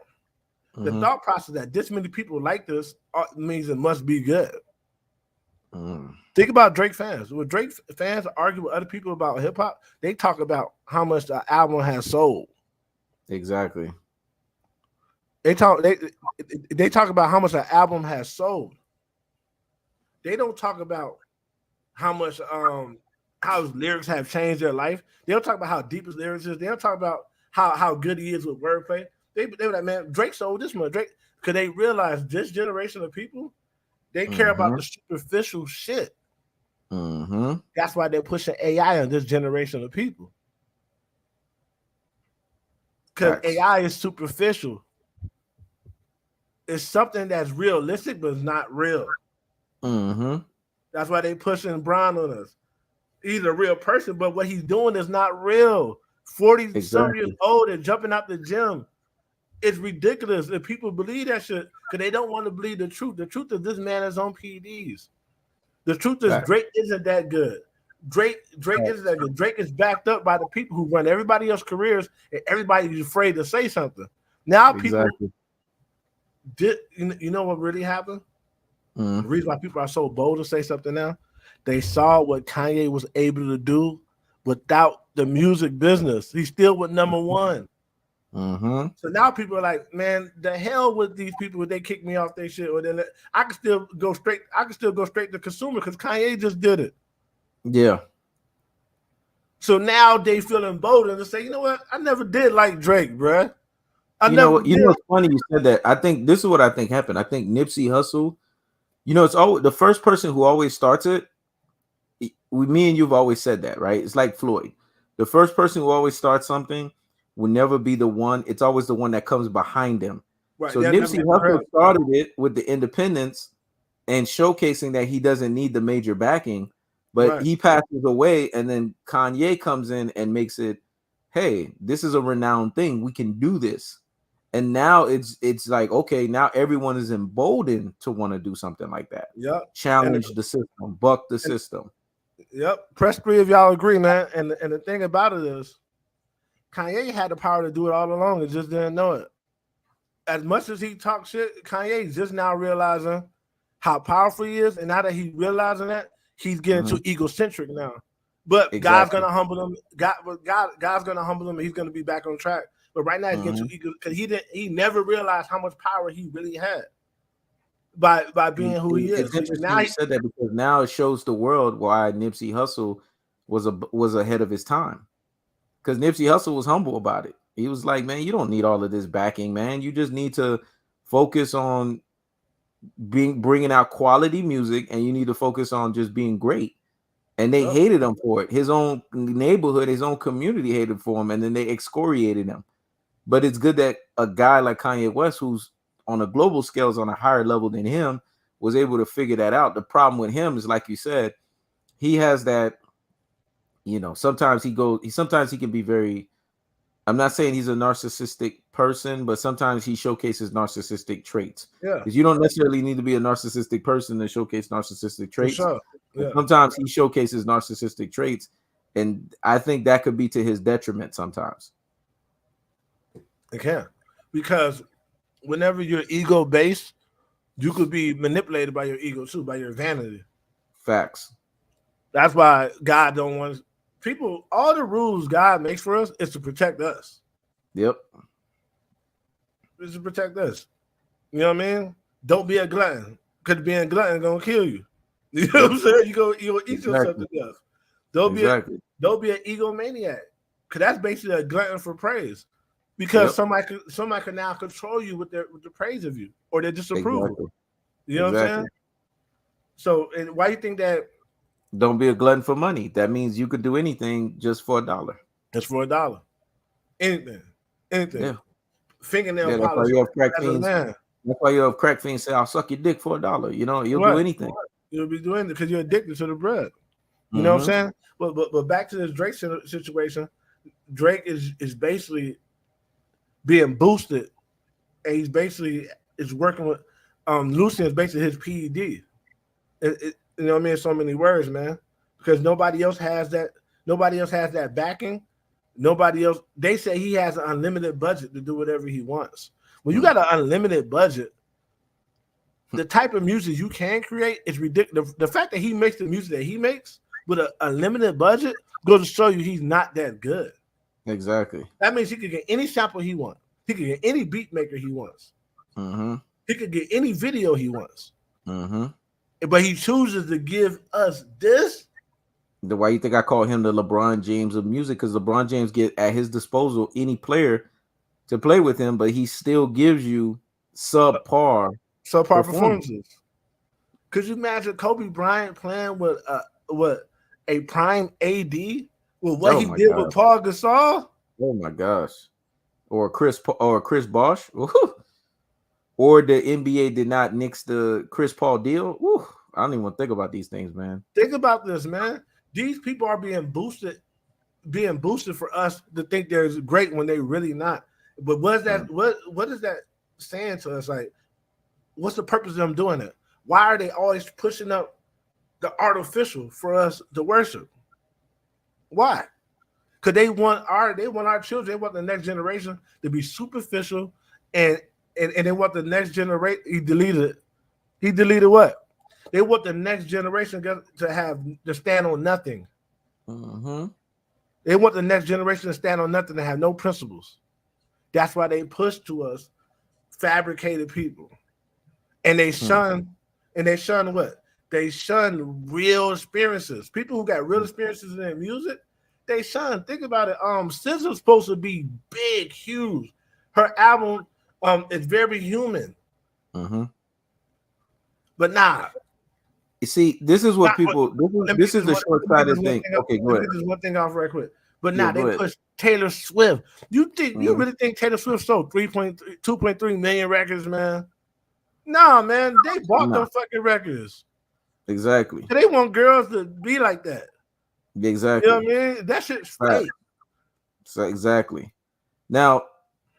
Mm-hmm. The thought process that this many people like this means it must be good. Think about Drake fans. When Drake fans argue with other people about hip hop, they talk about how much the album has sold. Exactly. They talk about how much the album has sold. They don't talk about how much how his lyrics have changed their life. They don't talk about how deep his lyrics is. They don't talk about how good he is with wordplay. They were like, man, Drake sold this much. Drake, because they realize this generation of people, they care about the superficial shit. That's why they're pushing AI on this generation of people. Because AI is superficial. It's something that's realistic, but it's not real. That's why they pushing Bron on us. He's a real person, but what he's doing is not real. 40-some years old and jumping out the gym. It's ridiculous if people believe that shit because they don't want to believe the truth. The truth is this man is on PEDs. The truth is Drake isn't that good. Drake isn't that good. Drake is backed up by the people who run everybody else's careers and everybody's afraid to say something. Now people you know what really happened? The reason why people are so bold to say something now, they saw what Kanye was able to do without the music business. He still was number one. So now people are like, man, the hell with these people when they kick me off their shit, or then I can still go straight to consumer because Kanye just did it. Yeah. So now they feel emboldened to say, you know what? I never did like Drake, bruh. You know, it's funny you said that. I think this is what I think happened. I think Nipsey Hussle, you know, it's always the first person who always starts it. Me and you've always said that, right? It's like Floyd. The first person who always starts something will never be the one. It's always the one that comes behind him. Right. So Nipsey Hussle started it with the independence and showcasing that he doesn't need the major backing, but he passes away, and then Kanye comes in and makes it, hey, this is a renowned thing. We can do this. And now it's like, okay, now everyone is emboldened to want to do something like that. Yep. Challenge the system, buck the system. Yep. Press 3 if y'all agree, man. And the thing about it is, Kanye had the power to do it all along and just didn't know it. As much as he talks shit, Kanye's just now realizing how powerful he is. And now that he's realizing that, he's getting too egocentric now. But God's gonna humble him. God's gonna humble him and he's gonna be back on track. But right now he's getting too ego because he never realized how much power he really had by being who he is. It's interesting now you said that because now it shows the world why Nipsey Hussle was ahead of his time. Because Nipsey Hussle was humble about it. He was like, man, you don't need all of this backing, man. You just need to focus on bringing out quality music, and you need to focus on just being great. And they hated him for it. His own neighborhood, his own community hated for him, and then they excoriated him. But it's good that a guy like Kanye West, who's on a global scale, is on a higher level than him, was able to figure that out. The problem with him is, like you said, he has that, sometimes sometimes he can be very, I'm not saying he's a narcissistic person, but sometimes he showcases narcissistic traits. Yeah. Because you don't necessarily need to be a narcissistic person to showcase narcissistic traits. For sure. Yeah. Sometimes he showcases narcissistic traits, and I think that could be to his detriment sometimes. It can. Because whenever you're ego-based, you could be manipulated by your ego too, by your vanity. Facts. That's why God don't want people. All the rules God makes for us is to protect us. Yep. It's to protect us. You know what I mean? Don't be a glutton, because being a glutton gonna kill you. You know what I'm saying? You go eat yourself to death. Don't be an egomaniac, because that's basically a glutton for praise. Because somebody could now control you with the praise of you or their disapproval. Exactly. You know what I'm saying? So, and why you think that? Don't be a glutton for money. That means you could do anything just for $1. Just for $1. Anything. Yeah. Fingernail that's polish. why you have crack fiends. That's why you have crack fiends say, "I'll suck your dick for $1." You'll do anything. You'll be doing it because you're addicted to the bread. You know what I'm saying? But back to this Drake situation. Drake is basically being boosted, and he's basically is working with Lucian is basically his PED. You know what I mean? So many words, man. Because nobody else has that. Nobody else has that backing. Nobody else. They say he has an unlimited budget to do whatever he wants. When you got an unlimited budget, the type of music you can create is ridiculous. The fact that he makes the music that he makes with an unlimited budget goes to show you he's not that good. Exactly. That means he could get any sample he wants. He could get any beat maker he wants. He could get any video he wants. But he chooses to give us this. Why you think I call him the LeBron James of music? Because LeBron James get at his disposal any player to play with him, but he still gives you subpar performances. Could you imagine Kobe Bryant playing with a prime AD with what he did with Paul Gasol? Oh my gosh! Or Chris Bosh, or the NBA did not nix the Chris Paul deal. Woo. I don't even want to think about these things, man. Think about this, man. These people are being boosted for us to think they're great when they really not. But what is that? What is that saying to us? Like, what's the purpose of them doing it? Why are they always pushing up the artificial for us to worship? Why? Because they want our children, they want the next generation to be superficial, and they want the next generation. He deleted what? They want the next generation to stand on nothing. They want the next generation to stand on nothing, to have no principles. That's why they push to us fabricated people, and they shun what? They shun real experiences. People who got real experiences in their music, they shun. Think about it. SZA's supposed to be big, huge. Her album is very human. But nah. You see, this is what people. This is the short-sighted thing. Okay, go ahead. Just one thing off right quick. But now they push Taylor Swift. You really think Taylor Swift sold 2.3 million records, man? Nah, man. They bought them fucking records. Exactly. They want girls to be like that. Exactly. You know what I mean? That shit's fake. So exactly. Now,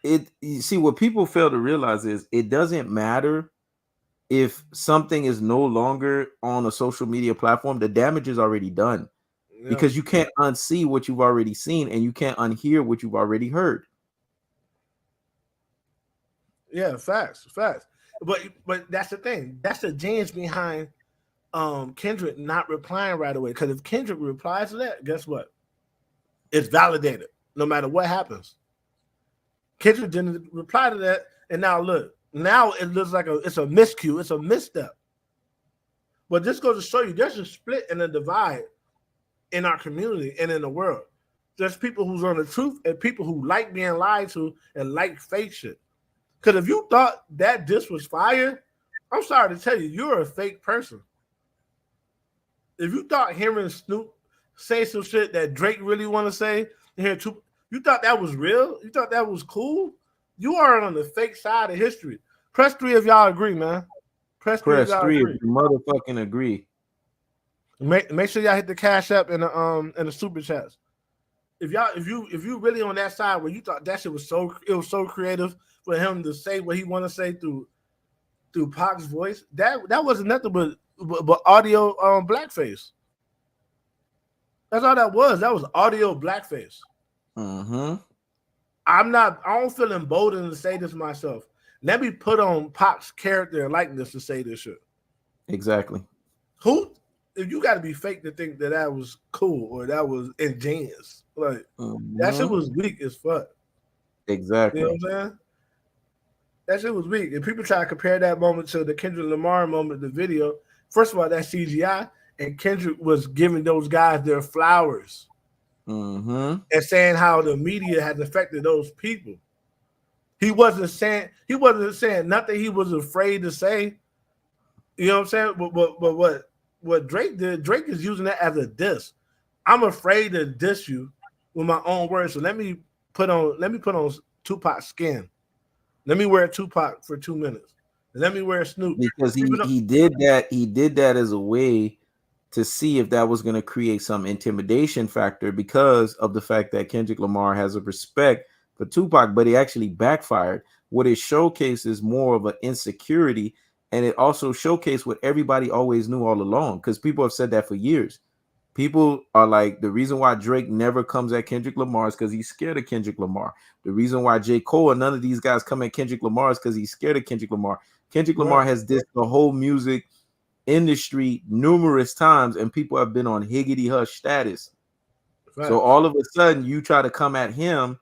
you see what people fail to realize is it doesn't matter if something is no longer on a social media platform. The damage is already done. Because you can't unsee what you've already seen, and you can't unhear what you've already heard. Yeah, facts. But that's the thing. That's the genius behind Kendrick not replying right away. Because if Kendrick replies to that, guess what? It's validated, no matter what happens. Kendrick didn't reply to that, and now look. Now it looks like it's a miscue. It's a misstep. But this goes to show you there's a split and a divide in our community and in the world. There's people who's on the truth and people who like being lied to and like fake shit. Because if you thought that this was fire, I'm sorry to tell you, you're a fake person. If you thought hearing Snoop say some shit that Drake really want to say, you thought that was real? You thought that was cool? You are on the fake side of history. Press 3 if y'all agree, man. Press 3 if y'all agree. Motherfucking agree. Make sure y'all hit the Cash App and the super chats. If you really on that side where you thought that shit was so creative for him to say what he want to say through Pac's voice, that wasn't nothing but audio blackface. That's all that was. That was audio blackface. Mm-hmm. I don't feel emboldened to say this myself. Let me put on Pac's character and likeness to say this shit. Exactly. If you got to be fake to think that was cool or that was ingenious, like that shit was weak as fuck. Exactly. You know what I'm saying? That shit was weak. And people try to compare that moment to the Kendrick Lamar moment, the video. First of all, that's CGI, and Kendrick was giving those guys their flowers and saying how the media has affected those people. He wasn't saying nothing he was afraid to say. You know what I'm saying? But what Drake did, Drake is using that as a diss. I'm afraid to diss you with my own words. So let me put on Tupac's skin. Let me wear Tupac for 2 minutes. Let me wear Snoop. Because he did that. He did that as a way to see if that was going to create some intimidation factor because of the fact that Kendrick Lamar has a respect for Tupac, but it actually backfired. What it showcased is more of an insecurity, and it also showcased what everybody always knew all along, because people have said that for years. People are like, the reason why Drake never comes at Kendrick Lamar is because he's scared of Kendrick Lamar. The reason why J. Cole and none of these guys come at Kendrick Lamar is because he's scared of Kendrick Lamar. Kendrick Lamar has dissed the whole music industry numerous times, and people have been on higgity hush status. Right. So all of a sudden, you try to come at him,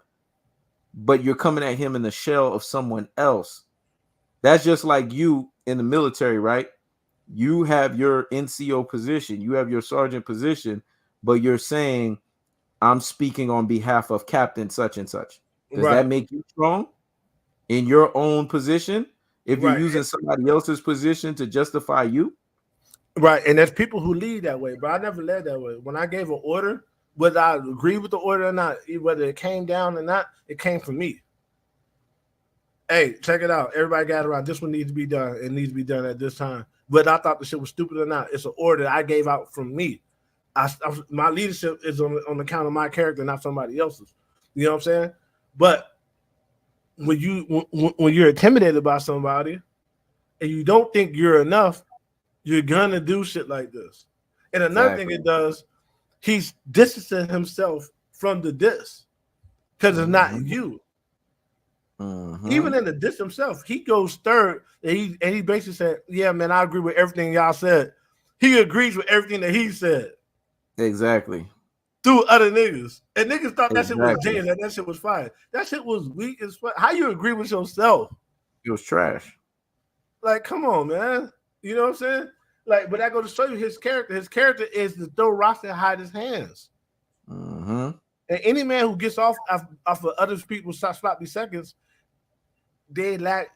but you're coming at him in the shell of someone else. That's just like you in the military, right? You have your NCO position, you have your sergeant position, but you're saying, I'm speaking on behalf of Captain such and such. Does that make you strong in your own position if you're using somebody else's position to justify you? Right, and there's people who lead that way, but I never led that way. When I gave an order, whether I agree with the order or not, whether it came down or not, it came from me. Hey, check it out. Everybody gather around. This one needs to be done. It needs to be done at this time. Whether I thought the shit was stupid or not, it's an order I gave out from me. My leadership is on the account of my character, not somebody else's. You know what I'm saying? But when you're intimidated by somebody and you don't think you're enough, you're gonna do shit like this. And another thing it does, he's distancing himself from the diss because it's not you. Even in the diss himself, he goes third and he basically said, "Yeah, man, I agree with everything y'all said." He agrees with everything that he said. Exactly. Through other niggas, and niggas thought that shit was genius, and that shit was fire. That shit was weak as fuck. How you agree with yourself? It was trash. Like, come on, man. You know what I'm saying? Like, but I go to show you his character. His character is to throw rocks and hide his hands. And any man who gets off of other people's sloppy seconds, they lack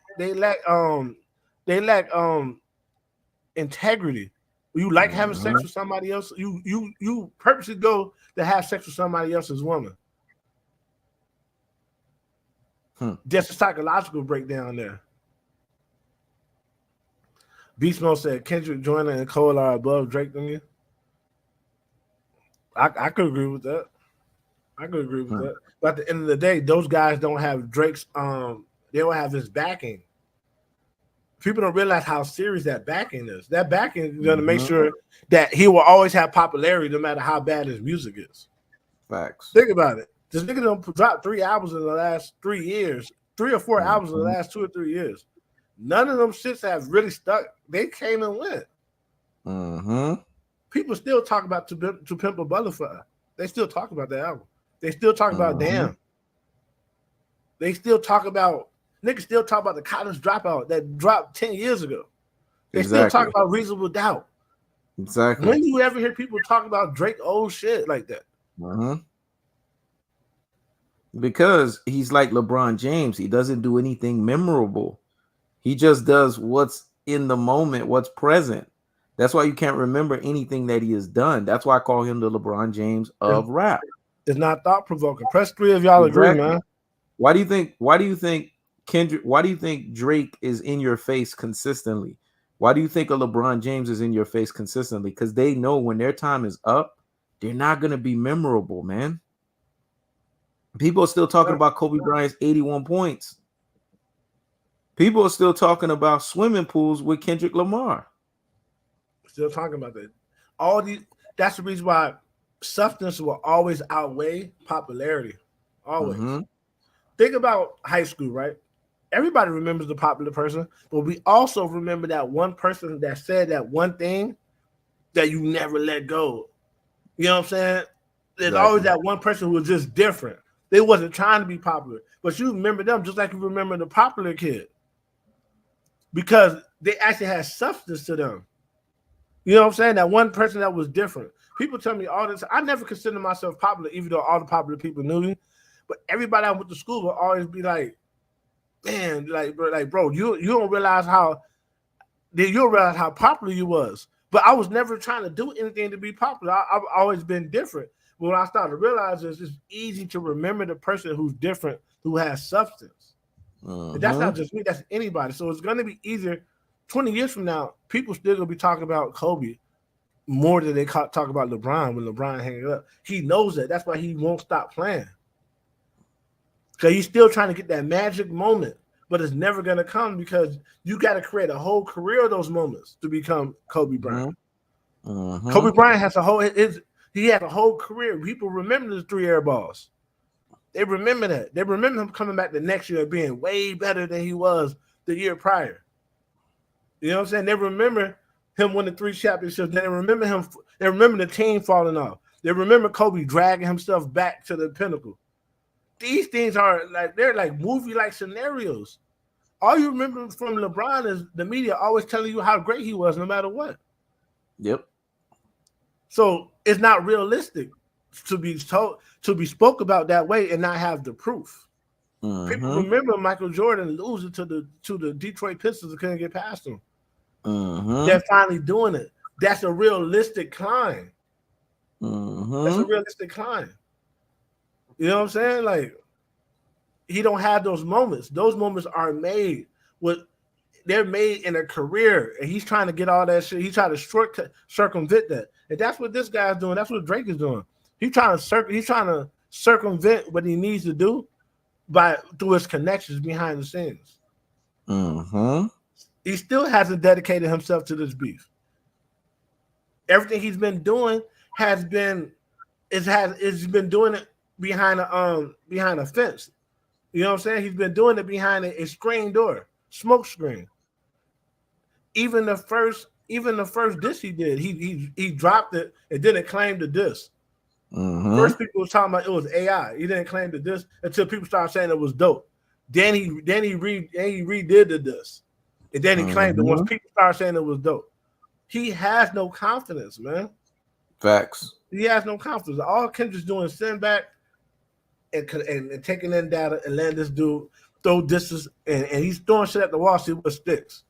integrity. You like having sex with somebody else. You purposely go to have sex with somebody else's woman. Just a psychological breakdown there. Beast Mode said Kendrick, Joyner, and Cole are above Drake than you. I could agree with that. That. But at the end of the day, those guys don't have Drake's they don't have his backing. People don't realize how serious that backing is. That backing is going to make sure that he will always have popularity no matter how bad his music is. Facts. Think about it. This nigga done dropped 3 albums in the last 3 years, 3 or 4 albums in the last 2 or 3 years. None of them shits have really stuck. They came and went. People still talk about To Pimp a Butterfly. They still talk about that album. They still talk about Damn. They still talk about niggas still talk about the College Dropout that dropped 10 years ago. They still talk about Reasonable Doubt. Exactly. When do you ever hear people talk about Drake old shit like that? Because he's like LeBron James. He doesn't do anything memorable. He just does what's in the moment, what's present. That's why you can't remember anything that he has done. That's why I call him the LeBron James of rap. It's not thought provoking. Press 3 if y'all agree, man. Why do you think Kendrick? Why do you think Drake is in your face consistently? Why do you think a LeBron James is in your face consistently? Because they know when their time is up, they're not going to be memorable, man. People are still talking about Kobe Bryant's 81 points. People are still talking about swimming pools with Kendrick Lamar. Still talking about that. That's the reason why substance will always outweigh popularity. Always. Mm-hmm. Think about high school, right? Everybody remembers the popular person, but we also remember that one person that said that one thing that you never let go. You know what I'm saying? There's always that one person who was just different. They wasn't trying to be popular, but you remember them just like you remember the popular kid because they actually had substance to them. You know what I'm saying? That one person that was different. People tell me all this. I never consider myself popular, even though all the popular people knew me. But everybody I went to school will always be like, man, bro, you don't realize how popular you was. But I was never trying to do anything to be popular. I've always been different. But when I started to realize it's easy to remember the person who's different, who has substance. And that's not just me, that's anybody. So it's going to be easier 20 years from now, people still going to be talking about Kobe more than they talk about LeBron when LeBron hanging up. He knows that. That's why he won't stop playing. Because he's still trying to get that magic moment, but it's never going to come because you got to create a whole career of those moments to become Kobe Bryant. Kobe Bryant has a whole career. People remember the 3 air balls. They remember that. They remember him coming back the next year being way better than he was the year prior. You know what I'm saying? They remember him winning 3 championships. They remember him. They remember the team falling off. They remember Kobe dragging himself back to the pinnacle. These things are they're like movie-like scenarios. All you remember from LeBron is the media always telling you how great he was, no matter what. Yep. So it's not realistic to be spoke about that way and not have the proof. People remember Michael Jordan losing to the Detroit Pistons and couldn't get past them. They're finally doing it. That's a realistic climb. That's a realistic climb. You know what I'm saying? Like, he don't have those moments. Those moments are made they're made in a career, and he's trying to get all that shit. He's trying to circumvent that, and that's what this guy's doing. That's what Drake is doing. He's trying to circumvent what he needs to do through his connections behind the scenes. He still hasn't dedicated himself to this beef. Everything he's been doing has been doing it behind a fence. You know what I'm saying? He's been doing it behind a screen door, smoke screen. Even the first diss he did, he dropped it and didn't claim the diss. First people was talking about it was AI. He didn't claim the diss until people started saying it was dope. Then he redid the diss. And then he claimed it once people started saying it was dope. He has no confidence, man. Facts. He has no confidence. All Kendrick's doing is sitting back and taking in data and letting this dude throw disses and he's throwing shit at the wall, see what sticks.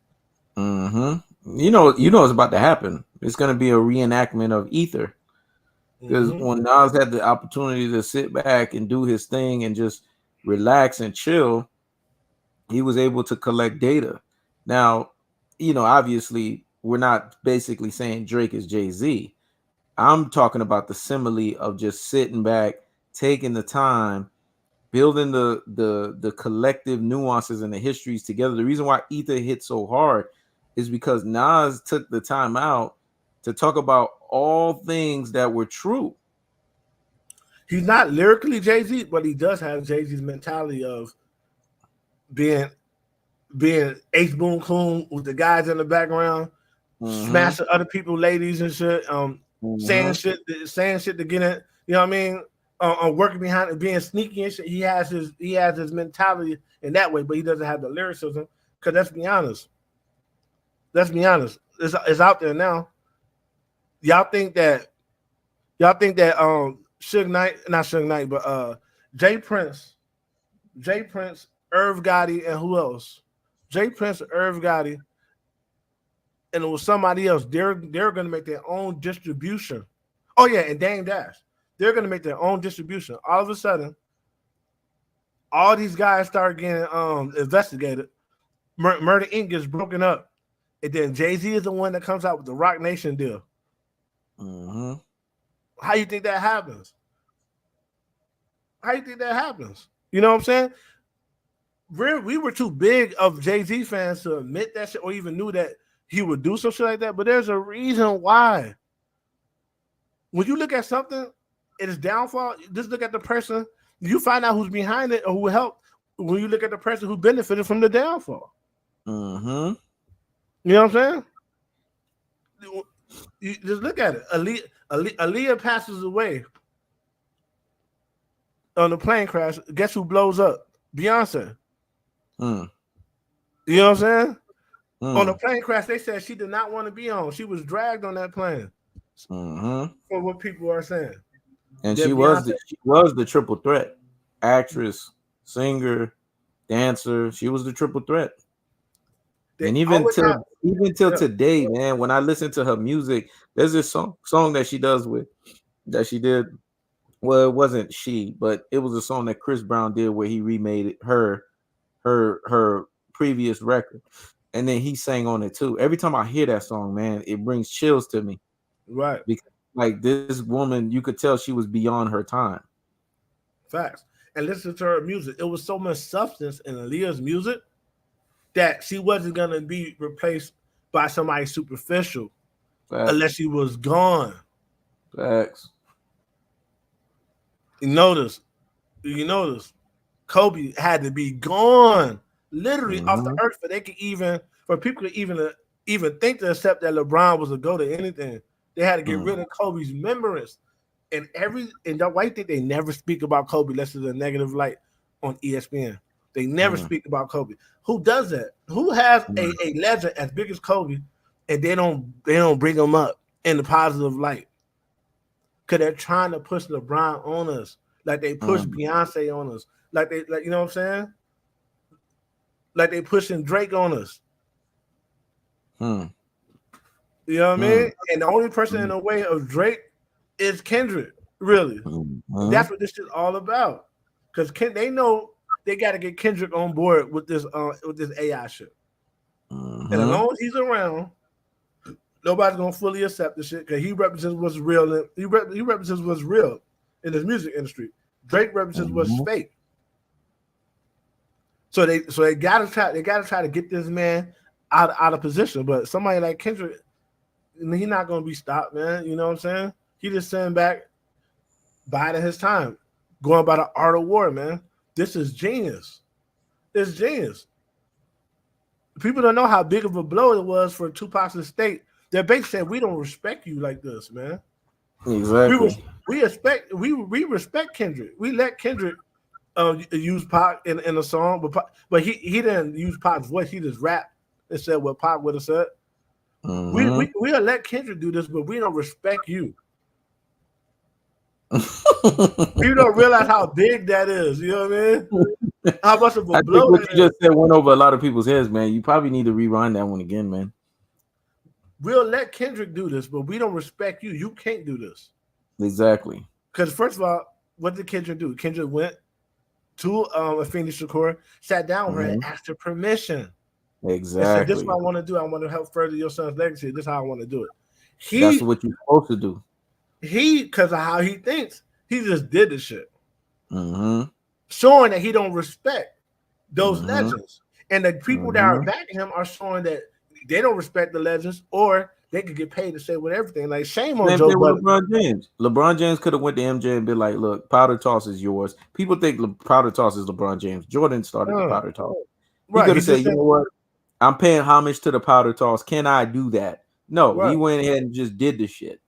You know what's about to happen. It's going to be a reenactment of Ether. Because when Nas had the opportunity to sit back and do his thing and just relax and chill, he was able to collect data. Now, obviously, we're not basically saying Drake is Jay-Z. I'm talking about the simile of just sitting back, taking the time, building the collective nuances and the histories together. The reason why Ether hit so hard is because Nas took the time out to talk about all things that were true. He's not lyrically Jay-Z, but he does have Jay-Z's mentality of being Ace Boon Coon with the guys in the background, smashing other people, ladies and shit, saying shit to get in. You know what I mean? Working behind it, being sneaky and shit. He has his mentality in that way, but he doesn't have the lyricism. Because let's be honest, it's out there now. Y'all think that Suge Knight, not Suge Knight, but Jay Prince, Irv Gotti, and who else? Jay Prince, Irv Gotti, and it was somebody else. They're gonna make their own distribution. Oh yeah, and Dame Dash. They're gonna make their own distribution. All of a sudden, all these guys start getting investigated. Murder Inc. gets broken up, and then Jay-Z is the one that comes out with the Rock Nation deal. Mm-hmm. How you think that happens? How you think that happens? You know what I'm saying? We were too big of Jay-Z fans to admit that shit or even knew that he would do some shit like that. But there's a reason why. When you look at something, its downfall, just look at the person. You find out who's behind it or who helped. When you look at the person who benefited from the downfall. Mm-hmm. You know what I'm saying? You just look at it. Aaliyah passes away on the plane crash. Guess who blows up? Beyonce. You know what I'm saying? On the plane crash, they said she did not want to be on. She was dragged on that plane. For what people are saying. And she was the triple threat. Actress, singer, dancer. She was the triple threat. And even till today, man, when I listen to her music, there's this song that she did. Well, it wasn't she, but it was a song that Chris Brown did where he remade her previous record, and then he sang on it too. Every time I hear that song, man, it brings chills to me. Right, because like this woman, you could tell she was beyond her time. Facts. And listen to her music. It was so much substance in Aaliyah's music that she wasn't gonna be replaced by somebody superficial. Facts. Unless she was gone. Facts. You notice, Kobe had to be gone, literally off the earth for people to even think to accept that LeBron was a go to anything. They had to get rid of Kobe's remembrance, and why you think they never speak about Kobe unless it's a negative light on ESPN? They never speak about Kobe. Who does that? Who has a legend as big as Kobe, and they don't bring him up in the positive light? Because they're trying to push LeBron on us, like they push Beyonce on us, like you know what I'm saying? Like they pushing Drake on us. You know what I mean? And the only person in the way of Drake is Kendrick. Really, that's what this shit's all about. Because they know they got to get Kendrick on board with this AI shit. And as long as he's around, nobody's gonna fully accept the shit because he represents what's real. He represents what's real in this music industry. Drake represents what's fake. So they gotta try to get this man out of position. But somebody like Kendrick, he's not gonna be stopped, man. You know what I'm saying? He just sitting back, biding his time, going by the art of war, man. This is genius. It's genius. People don't know how big of a blow it was for Tupac's estate. They basically said, we don't respect you like this, man. Exactly. We respect Kendrick. We let Kendrick use Pac in a song, but he didn't use Pac's voice. He just rapped and said what Pac would have said. We'll let Kendrick do this, but we don't respect you. You don't realize how big that is. You know what I mean? How much of a blow what you just said went over a lot of people's heads, man. You probably need to rewind that one again, man. We'll let Kendrick do this, but we don't respect you. You can't do this. Exactly. Because first of all, what did Kendrick do? Kendrick went to Afeni Shakur, sat down with her and asked her permission. Exactly. And said, this is what I want to do. I want to help further your son's legacy. This is how I want to do it. That's what you're supposed to do. Because of how he thinks, he just did the shit. Showing that he don't respect those legends. And the people that are backing him are showing that they don't respect the legends, or they could get paid to say with everything. Like, shame on Joe Budden. LeBron James. LeBron James could have went to MJ and been like, look, powder toss is yours. People think powder toss is LeBron James. Jordan started the powder toss. He could have said, you know what? I'm paying homage to the powder toss. Can I do that? No, he went ahead and just did the shit.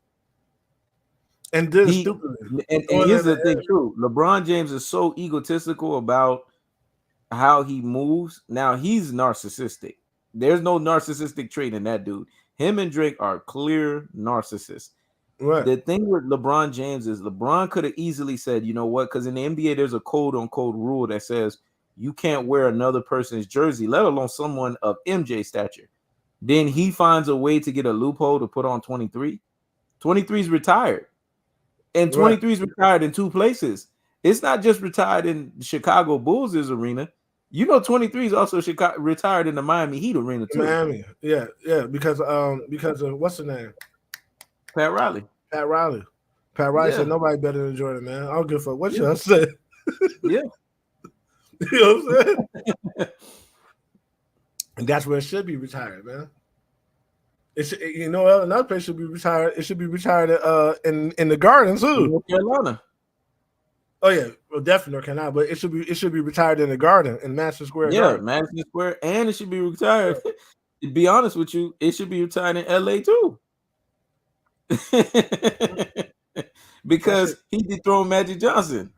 And did stupidly. And here's the thing, too. LeBron James is so egotistical about how he moves. Now, he's narcissistic. There's no narcissistic trait in that dude. Him and Drake are clear narcissists. Right. The thing with LeBron James is LeBron could have easily said, you know what? Because in the NBA, there's a quote-unquote rule that says you can't wear another person's jersey, let alone someone of MJ stature. Then he finds a way to get a loophole to put on 23. 23 is retired. And 23 is retired in two places. It's not just retired in Chicago Bulls' arena. You know, 23 is also retired in the Miami Heat arena too. Miami, yeah, because of what's the name? Pat Riley. Pat Riley said nobody better than Jordan, man. I don't give a fuck what y'all say. Yeah. You know what I'm saying? And that's where it should be retired, man. It should, another place should be retired. It should be retired in the Garden too. North Carolina. Oh yeah, well, definitely North Carolina, but it should be retired in the Garden in Madison Square Garden. Madison Square, and it should be retired. To be honest with you, it should be retired in LA too. Because he dethroned Magic Johnson.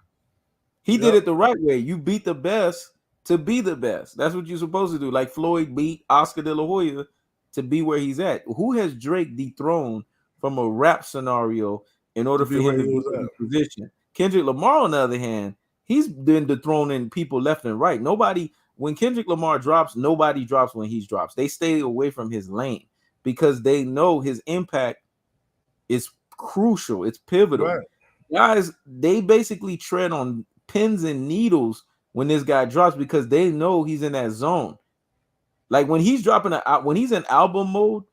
He did it the right way. You beat the best to be the best. That's what you're supposed to do. Like Floyd beat Oscar De La Hoya to be where he's at. Who has Drake dethroned from a rap scenario in order for him to be in his position? Kendrick Lamar, on the other hand, he's been dethroning people left and right. When Kendrick Lamar drops, nobody drops when he drops. They stay away from his lane because they know his impact is crucial. It's pivotal. Right. Guys, they basically tread on pins and needles when this guy drops because they know he's in that zone. Like when he's when he's in album mode,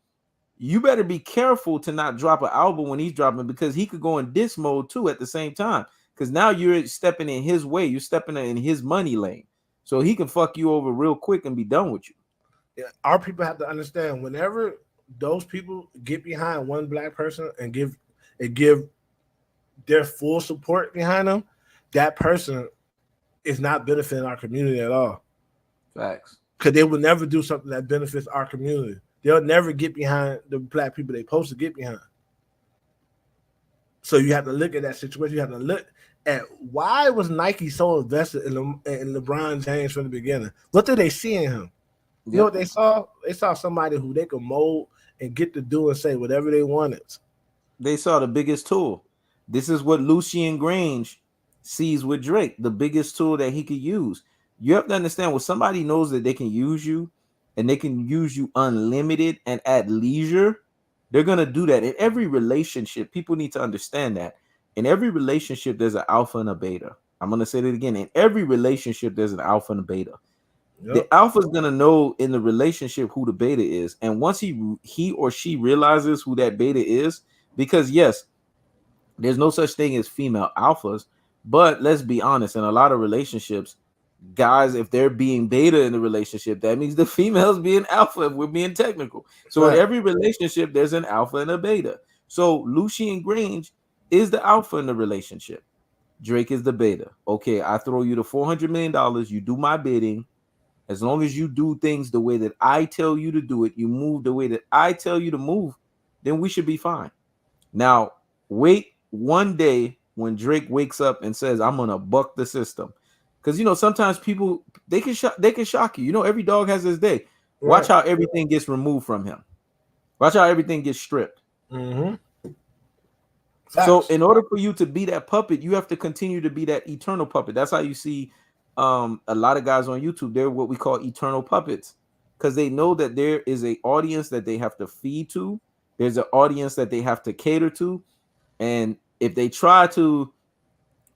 you better be careful to not drop an album when he's dropping because he could go in diss mode too at the same time. Because now you're stepping in his way, you're stepping in his money lane, so he can fuck you over real quick and be done with you. Yeah, our people have to understand whenever those people get behind one black person and give their full support behind them, that person is not benefiting our community at all. Facts. Because they will never do something that benefits our community. They'll never get behind the black people they're supposed to get behind. So you have to look at that situation. You have to look at why was Nike so invested in LeBron James from the beginning? What did they see in him? You know what they saw? They saw somebody who they could mold and get to do and say whatever they wanted. They saw the biggest tool. This is what Lucian Grange sees with Drake, the biggest tool that he could use. You have to understand when somebody knows that they can use you and they can use you unlimited and at leisure, they're going to do that. In every relationship, people need to understand that. In every relationship, there's an alpha and a beta. I'm going to say that again. In every relationship, there's an alpha and a beta. Yep. The alpha is going to know in the relationship who the beta is. And once he or she realizes who that beta is, because yes, there's no such thing as female alphas, but let's be honest, in a lot of relationships, guys, if they're being beta in the relationship, that means the female's being alpha if we're being technical. So in every relationship, there's an alpha and a beta. So Lucian Grange is the alpha in the relationship. Drake is the beta. Okay, I throw you the $400 million. You do my bidding. As long as you do things the way that I tell you to do it, you move the way that I tell you to move, then we should be fine. Now, wait one day when Drake wakes up and says, I'm going to buck the system. Because, sometimes people, they can shock you. Every dog has his day. Right. Watch how everything gets removed from him. Watch how everything gets stripped. Mm-hmm. So in order for you to be that puppet, you have to continue to be that eternal puppet. That's how you see a lot of guys on YouTube. They're what we call eternal puppets because they know that there is an audience that they have to feed to. There's an audience that they have to cater to. And if they try to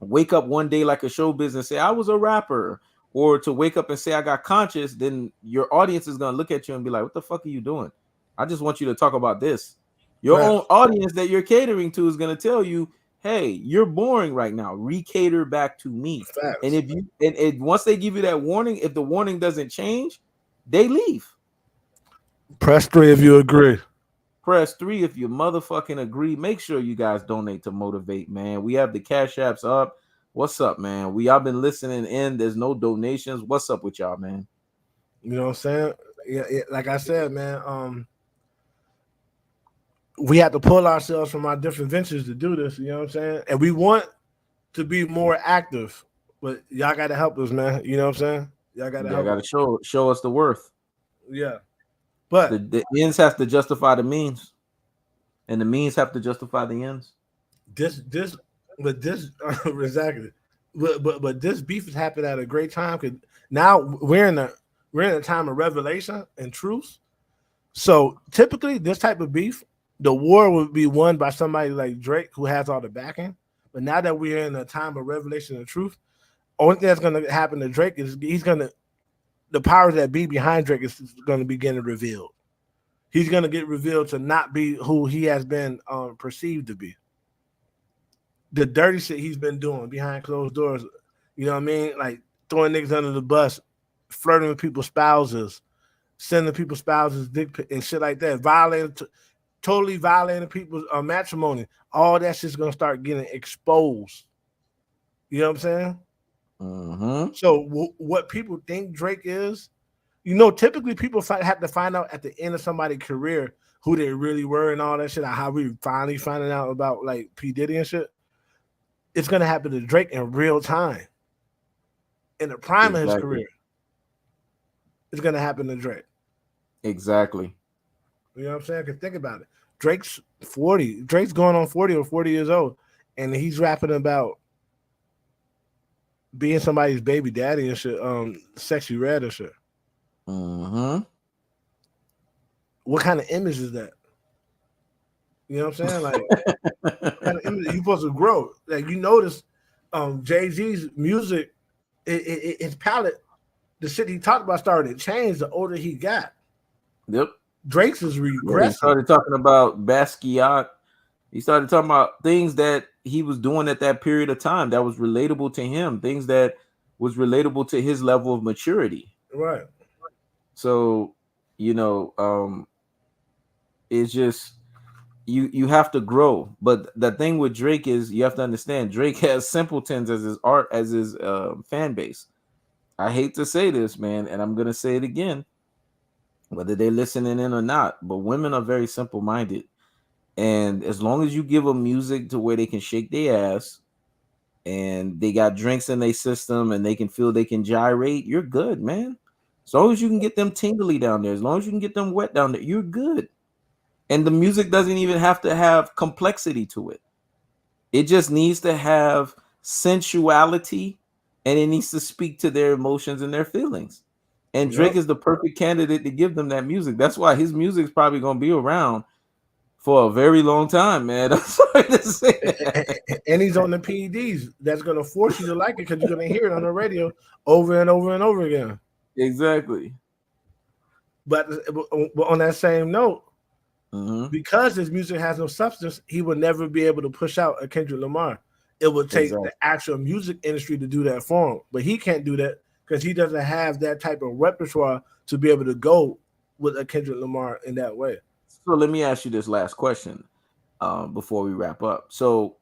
wake up one day like a show business, say I was a rapper, or to wake up and say I got conscious, then your audience is going to look at you and be like, what the fuck are you doing? I just want you to talk about this. Your own audience that you're catering to is going to tell you, hey, you're boring right now. Recater back to me. Facts. And if you and once they give you that warning, if the warning doesn't change, they leave. Press 3 if you agree. Press 3 if you motherfucking agree. Make sure you guys donate to Motivate, man. We have the Cash Apps up. What's up, man? Y'all been listening in. There's no donations. What's up with y'all, man? You know what I'm saying? Yeah, like I said, man, we have to pull ourselves from our different ventures to do this, you know what I'm saying? And we want to be more active, but y'all got to help us, man. You know what I'm saying? Y'all got to help us. Show us the worth. Yeah. But the ends have to justify the means, and the means have to justify the ends. Exactly. But this beef has happened at a great time because now we're in a time of revelation and truth. So typically, this type of beef, the war would be won by somebody like Drake who has all the backing. But now that we're in a time of revelation and truth, only thing that's going to happen to Drake is he's going to the powers that be behind Drake is going to be getting revealed. He's going to get revealed to not be who he has been perceived to be. The dirty shit he's been doing behind closed doors, you know what I mean? Like throwing niggas under the bus, flirting with people's spouses, sending people's spouses dick pic and shit like that, totally violating people's matrimony. All that shit's going to start getting exposed. You know what I'm saying? Mm-hmm. So what people think Drake is, you know, typically people have to find out at the end of somebody's career who they really were and all that shit. Like how we finally finding out about like P. Diddy and shit. It's gonna happen to Drake in real time, in the prime of his career. It's gonna happen to Drake. Exactly. You know what I'm saying? Because think about it. Drake's 40. Drake's going on 40 or 40 years old, and he's rapping about being somebody's baby daddy and shit, Sexy Red and shit. Mm-hmm. What kind of image is that? You know what I'm saying? Like, what kind of image you supposed to grow? Like, you notice Jay-Z's music, his palette, the shit he talked about started to change the older he got. Yep. Drake's is regressing. He started talking about Basquiat. He started talking about things that he was doing at that period of time that was relatable to him, things that was relatable to his level of maturity. Right. So, you know, it's just you have to grow. But the thing with Drake is you have to understand Drake has simpletons as his fan base. I hate to say this, man, and I'm gonna say it again, whether they're listening in or not. But women are very simple-minded. And as long as you give them music to where they can shake their ass and they got drinks in their system and they can feel they can gyrate, you're good, man. As long as you can get them tingly down there, as long as you can get them wet down there, you're good. And the music doesn't even have to have complexity to it. It just needs to have sensuality and it needs to speak to their emotions and their feelings. And Drake is the perfect candidate to give them that music. That's why his music is probably going to be around for a very long time, man. I'm sorry to say. And he's on the PEDs. That's going to force you to like it because you're going to hear it on the radio over and over and over again. Exactly. But on that same note, because his music has no substance, he would never be able to push out a Kendrick Lamar. It would take the actual music industry to do that for him. But he can't do that because he doesn't have that type of repertoire to be able to go with a Kendrick Lamar in that way. So let me ask you this last question before we wrap up. So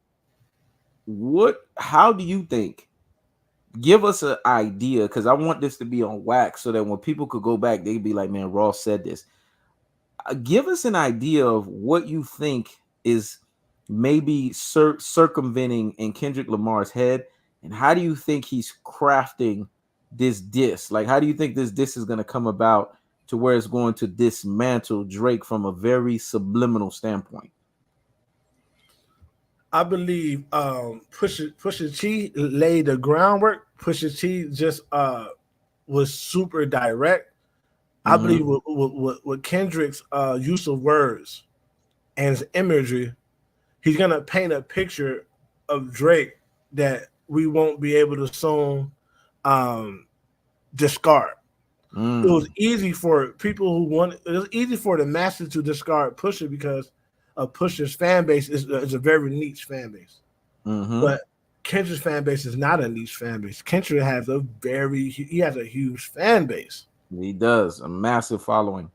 how do you think, give us an idea, because I want this to be on wax so that when people could go back, they'd be like, man, Ross said this. Give us an idea of what you think is maybe circumventing in Kendrick Lamar's head, and how do you think he's crafting this diss? Like, how do you think this diss is going to come about to where it's going to dismantle Drake from a very subliminal standpoint? I believe Pusha T laid the groundwork. Pusha T just was super direct. I believe with Kendrick's use of words and his imagery, he's gonna paint a picture of Drake that we won't be able to soon discard. It was easy for people who wanted. It was easy for the masses to discard Pusha because of Pusha's fan base is a very niche fan base. But Kendrick's fan base is not a niche fan base. Kendrick has he has a huge fan base. He does, a massive following,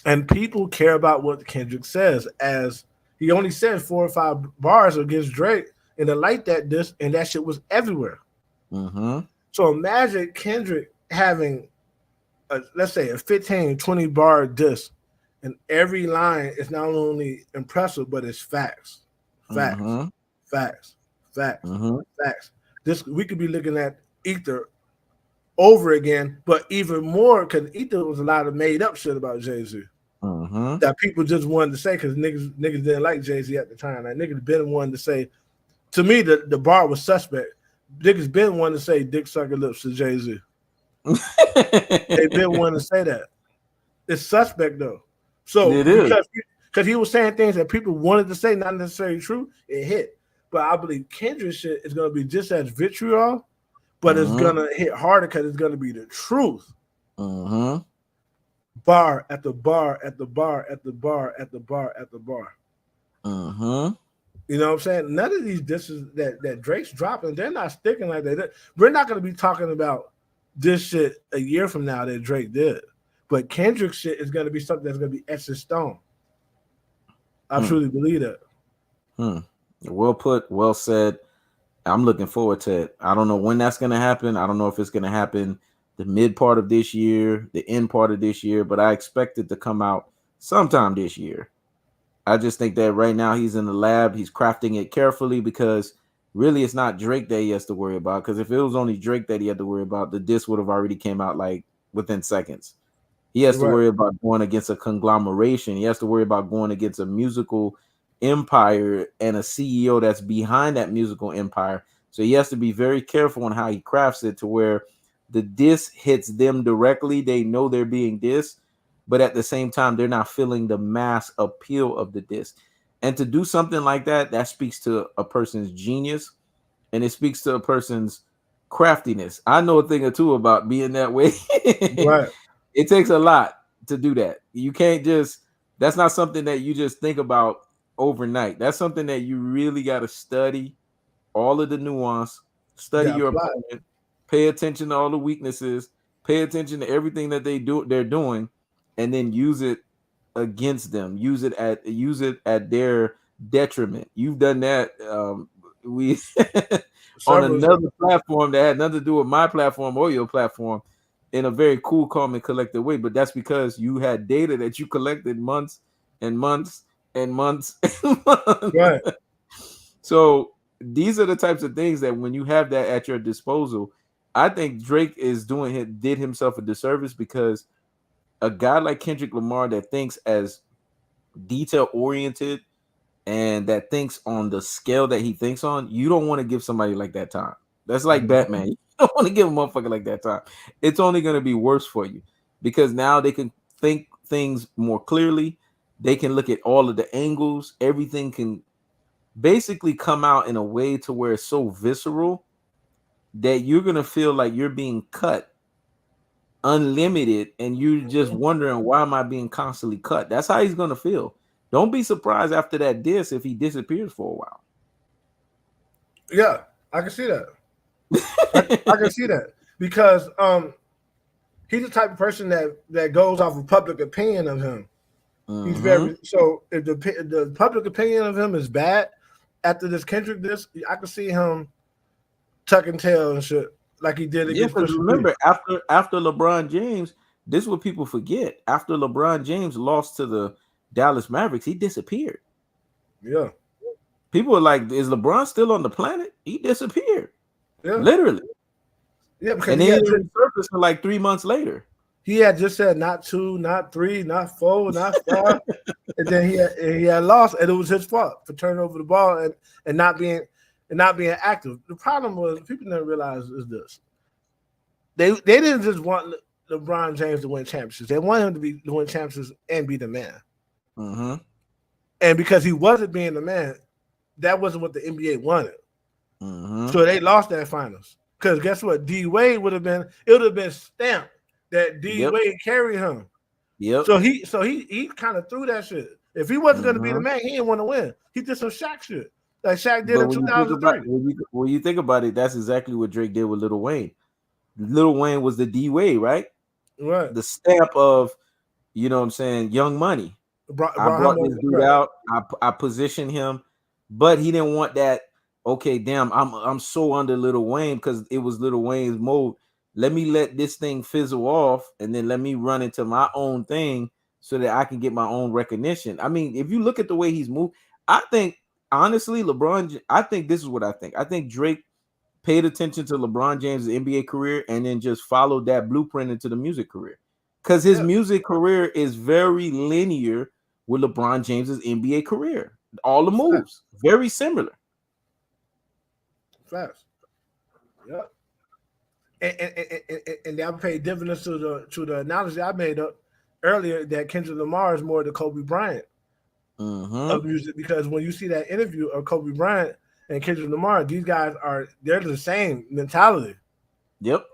and people care about what Kendrick says. As he only said 4 or 5 bars against Drake, and they like that diss, and that shit was everywhere. So imagine Kendrick having let's say a 15, 20 bar diss, and every line is not only impressive, but it's facts. Facts. This we could be looking at Ether over again, but even more because Ether was a lot of made up shit about Jay-Z that people just wanted to say because niggas didn't like Jay-Z at the time. Like niggas been wanting to say, to me, the bar was suspect. Niggas been wanting to say dick sucker lips to Jay-Z. They been wanting to say that. It's suspect though. So because he was saying things that people wanted to say, not necessarily true, it hit. But I believe Kendrick shit is gonna be just as vitriol, but it's gonna hit harder because it's gonna be the truth. Mm-hmm. Bar at the bar at the bar at the bar at the bar at the bar. Mm-hmm. You know what I'm saying? None of these dishes that Drake's dropping, they're not sticking like that. We're not going to be talking about this shit a year from now that Drake did. But Kendrick shit is going to be something that's going to be etched in stone. I truly believe that. Well put, well said. I'm looking forward to it. I don't know when that's going to happen. I don't know if it's going to happen the mid part of this year, the end part of this year, but I expect it to come out sometime this year. I just think that right now he's in the lab. He's crafting it carefully because really it's not Drake that he has to worry about. Because if it was only Drake that he had to worry about, the disc would have already came out like within seconds. He has to worry about going against a conglomeration. He has to worry about going against a musical empire and a CEO that's behind that musical empire. So he has to be very careful on how he crafts it to where the diss hits them directly. They know they're being dissed, but at the same time, they're not feeling the mass appeal of the diss. And to do something like that, that speaks to a person's genius and it speaks to a person's craftiness. I know a thing or two about being that way. Right. It takes a lot to do that. You can't just, that's not something that you just think about overnight. That's something that you really got to study all of the nuance, study your opponent, pay attention to all the weaknesses, pay attention to everything that they're doing, and then use it against them. Use it at their detriment. You've done that. We on another platform that had nothing to do with my platform or your platform in a very cool, calm, and collected way. But that's because you had data that you collected months and months and months and months. Right. So these are the types of things that when you have that at your disposal, I think Drake did himself a disservice because a guy like Kendrick Lamar that thinks as detail oriented and that thinks on the scale that he thinks on, you don't want to give somebody like that time. That's like Batman. You don't want to give a motherfucker like that time. It's only going to be worse for you because now they can think things more clearly. They can look at all of the angles. Everything can basically come out in a way to where it's so visceral that you're going to feel like you're being cut unlimited and you're just wondering, why am I being constantly cut? That's how he's going to feel. Don't be surprised after that diss if he disappears for a while. Yeah, I can see that. I can see that because he's the type of person that goes off of public opinion of him. Mm-hmm. He's very so. If the public opinion of him is bad after this Kendrick diss, I can see him tucking tail and shit like he did against. Because remember, after LeBron James, this is what people forget. After LeBron James lost to the Dallas Mavericks, he disappeared. Yeah. People are like, is LeBron still on the planet? He disappeared. Yeah. Literally. Yeah, because and then he resurfaced like 3 months later. He had just said not 2, not 3, not 4, not 5. And then he had lost, and it was his fault for turning over the ball and not being active. The problem was people didn't realize is this. They didn't just want LeBron James to win championships. They wanted him to win championships and be the man. Mm-hmm. And because he wasn't being the man, that wasn't what the NBA wanted. Mm-hmm. So they lost that finals. Because guess what? D Wade would have been stamped that D Wade carried him. Yep. So he kind of threw that shit. If he wasn't going to be the man, he didn't want to win. He did some Shaq shit. Like Shaq did in 2003. When you think about it, that's exactly what Drake did with Lil Wayne. Lil Wayne was the D Wade, right? Right. The stamp of, you know what I'm saying, Young Money. I brought this dude out. I positioned him, but he didn't want that. Okay, damn, I'm so under Lil Wayne because it was Lil Wayne's mode. Let me let this thing fizzle off, and then let me run into my own thing so that I can get my own recognition. I mean, if you look at the way he's moved, I think honestly, I think this is what I think. I think Drake paid attention to LeBron James' NBA career and then just followed that blueprint into the music career. Because his music career is very linear with LeBron James's NBA career. All the moves, very similar. Fast. Yep. And that paid dividends to the analogy I made up earlier that Kendrick Lamar is more the Kobe Bryant of music, because when you see that interview of Kobe Bryant and Kendrick Lamar, they're the same mentality. Yep.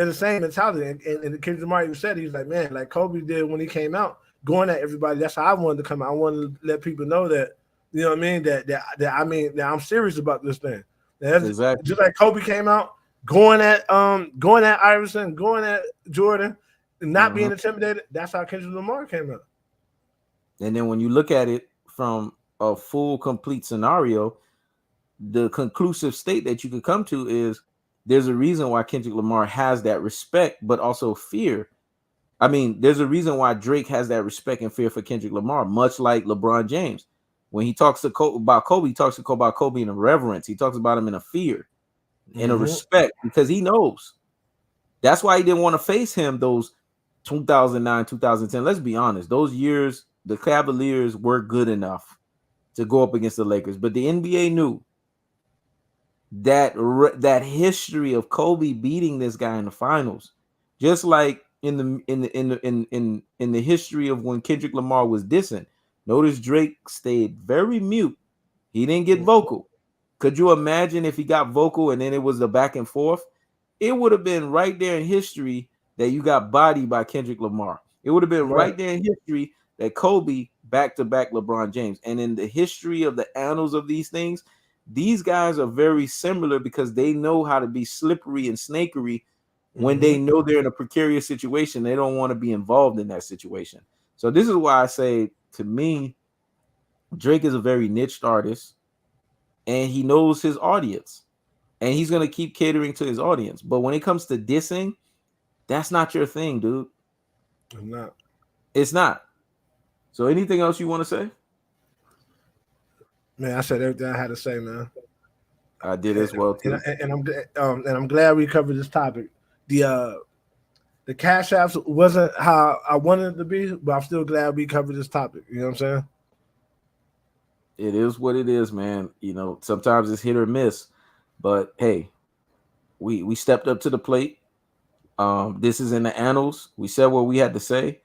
the same mentality. And Kendrick Lamar even said, he's like, man, like Kobe did when he came out, going at everybody. That's how I wanted to come out. I wanted to let people know that, you know what I mean, that I'm serious about this thing. Exactly. Just like Kobe came out, going at Iverson, going at Jordan, not being intimidated. That's how Kendrick Lamar came out. And then when you look at it from a full, complete scenario, the conclusive state that you could come to is there's a reason why Kendrick Lamar has that respect, but also fear. I mean, there's a reason why Drake has that respect and fear for Kendrick Lamar, much like LeBron James. When he talks about Kobe, he talks about Kobe in a reverence. He talks about him in a fear, in a respect, because he knows. That's why he didn't want to face him those 2009, 2010. Let's be honest. Those years, the Cavaliers were good enough to go up against the Lakers. But the NBA knew that history of Kobe beating this guy in the finals, just like in the history of when Kendrick Lamar was dissing. Notice Drake stayed very mute. He didn't get vocal. Could you imagine if he got vocal and then it was the back and forth? It would have been right there in history that you got bodied by Kendrick Lamar. It would have been right there in history that Kobe back-to-back LeBron James. And in the history of the annals of these things, these guys are very similar because they know how to be slippery and snakery when they know they're in a precarious situation. They don't want to be involved in that situation. So this is why I say, to me, Drake is a very niched artist, and he knows his audience, and he's going to keep catering to his audience. But when it comes to dissing, that's not your thing, dude. It's not. So anything else you want to say? Man, I said everything I had to say, man. I did as well too. And I'm glad we covered this topic. The Cash Apps wasn't how I wanted it to be, but I'm still glad we covered this topic. You know what I'm saying? It is what it is, man. You know, sometimes it's hit or miss, but hey, we stepped up to the plate. This is in the annals. We said what we had to say,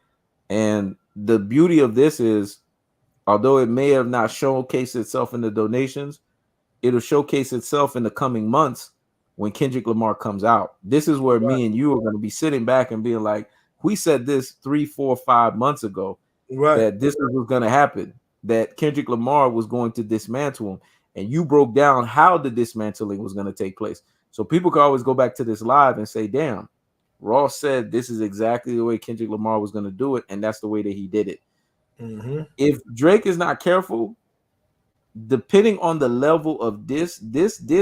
and the beauty of this is, although it may have not showcased itself in the donations, it'll showcase itself in the coming months when Kendrick Lamar comes out. This is where me and you are going to be sitting back and being like, we said this 3, 4, 5 months ago, that this was going to happen, that Kendrick Lamar was going to dismantle him. And you broke down how the dismantling was going to take place. So people can always go back to this live and say, damn, Ross said this is exactly the way Kendrick Lamar was going to do it. And that's the way that he did it. If Drake is not careful, depending on the level of this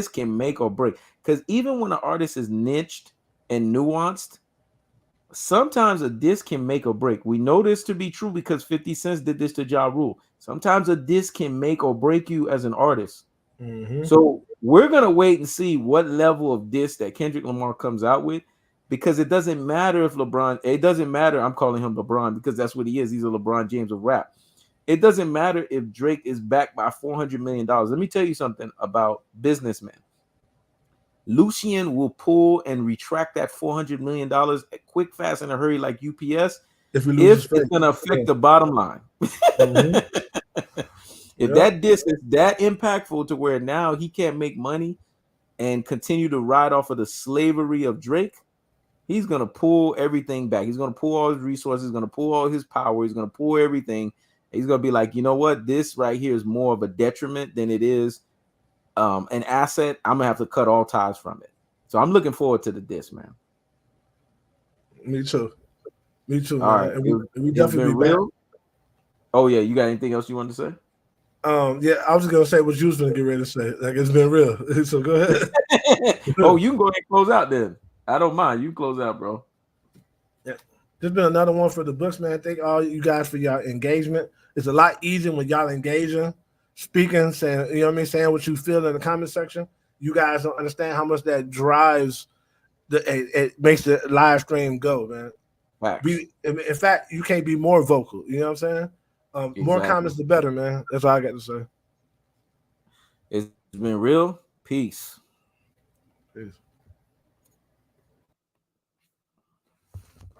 can make or break. Because even when an artist is niched and nuanced, sometimes a diss can make or break. We know this to be true because 50 Cent did this to Ja Rule. Sometimes a diss can make or break you as an artist. So we're going to wait and see what level of diss that Kendrick Lamar comes out with, because it doesn't matter if it doesn't matter. I'm calling him LeBron because that's what he is. He's a LeBron James of rap. It doesn't matter if Drake is backed by $400 million. Let me tell you something about businessmen. Lucien will pull and retract that $400 million quick, fast, in a hurry, like UPS, if it's going to affect the bottom line. If that diss is that impactful to where now he can't make money and continue to ride off of the slavery of Drake, he's going to pull everything back. He's going to pull all his resources, he's going to pull all his power, he's going to pull everything. He's going to be like, you know what? This right here is more of a detriment than it is an asset. I'm going to have to cut all ties from it. So I'm looking forward to the diss, man. Me too. All man. Right. And we definitely be real. Oh, yeah. You got anything else you want to say? Yeah, I was just going to say what you was going to get ready to say. Like, it's been real. So go ahead. Oh, you can go ahead and close out then. I don't mind. You close out, bro. Yeah. There's been another one for the books, man. Thank all you guys for your engagement. It's a lot easier when y'all engaging, speaking, saying, you know what I mean, saying what you feel in the comment section. You guys don't understand how much that drives it makes the live stream go, man. In fact, you can't be more vocal. You know what I'm saying? Exactly. More comments, the better, man. That's all I got to say. It's been real. Peace.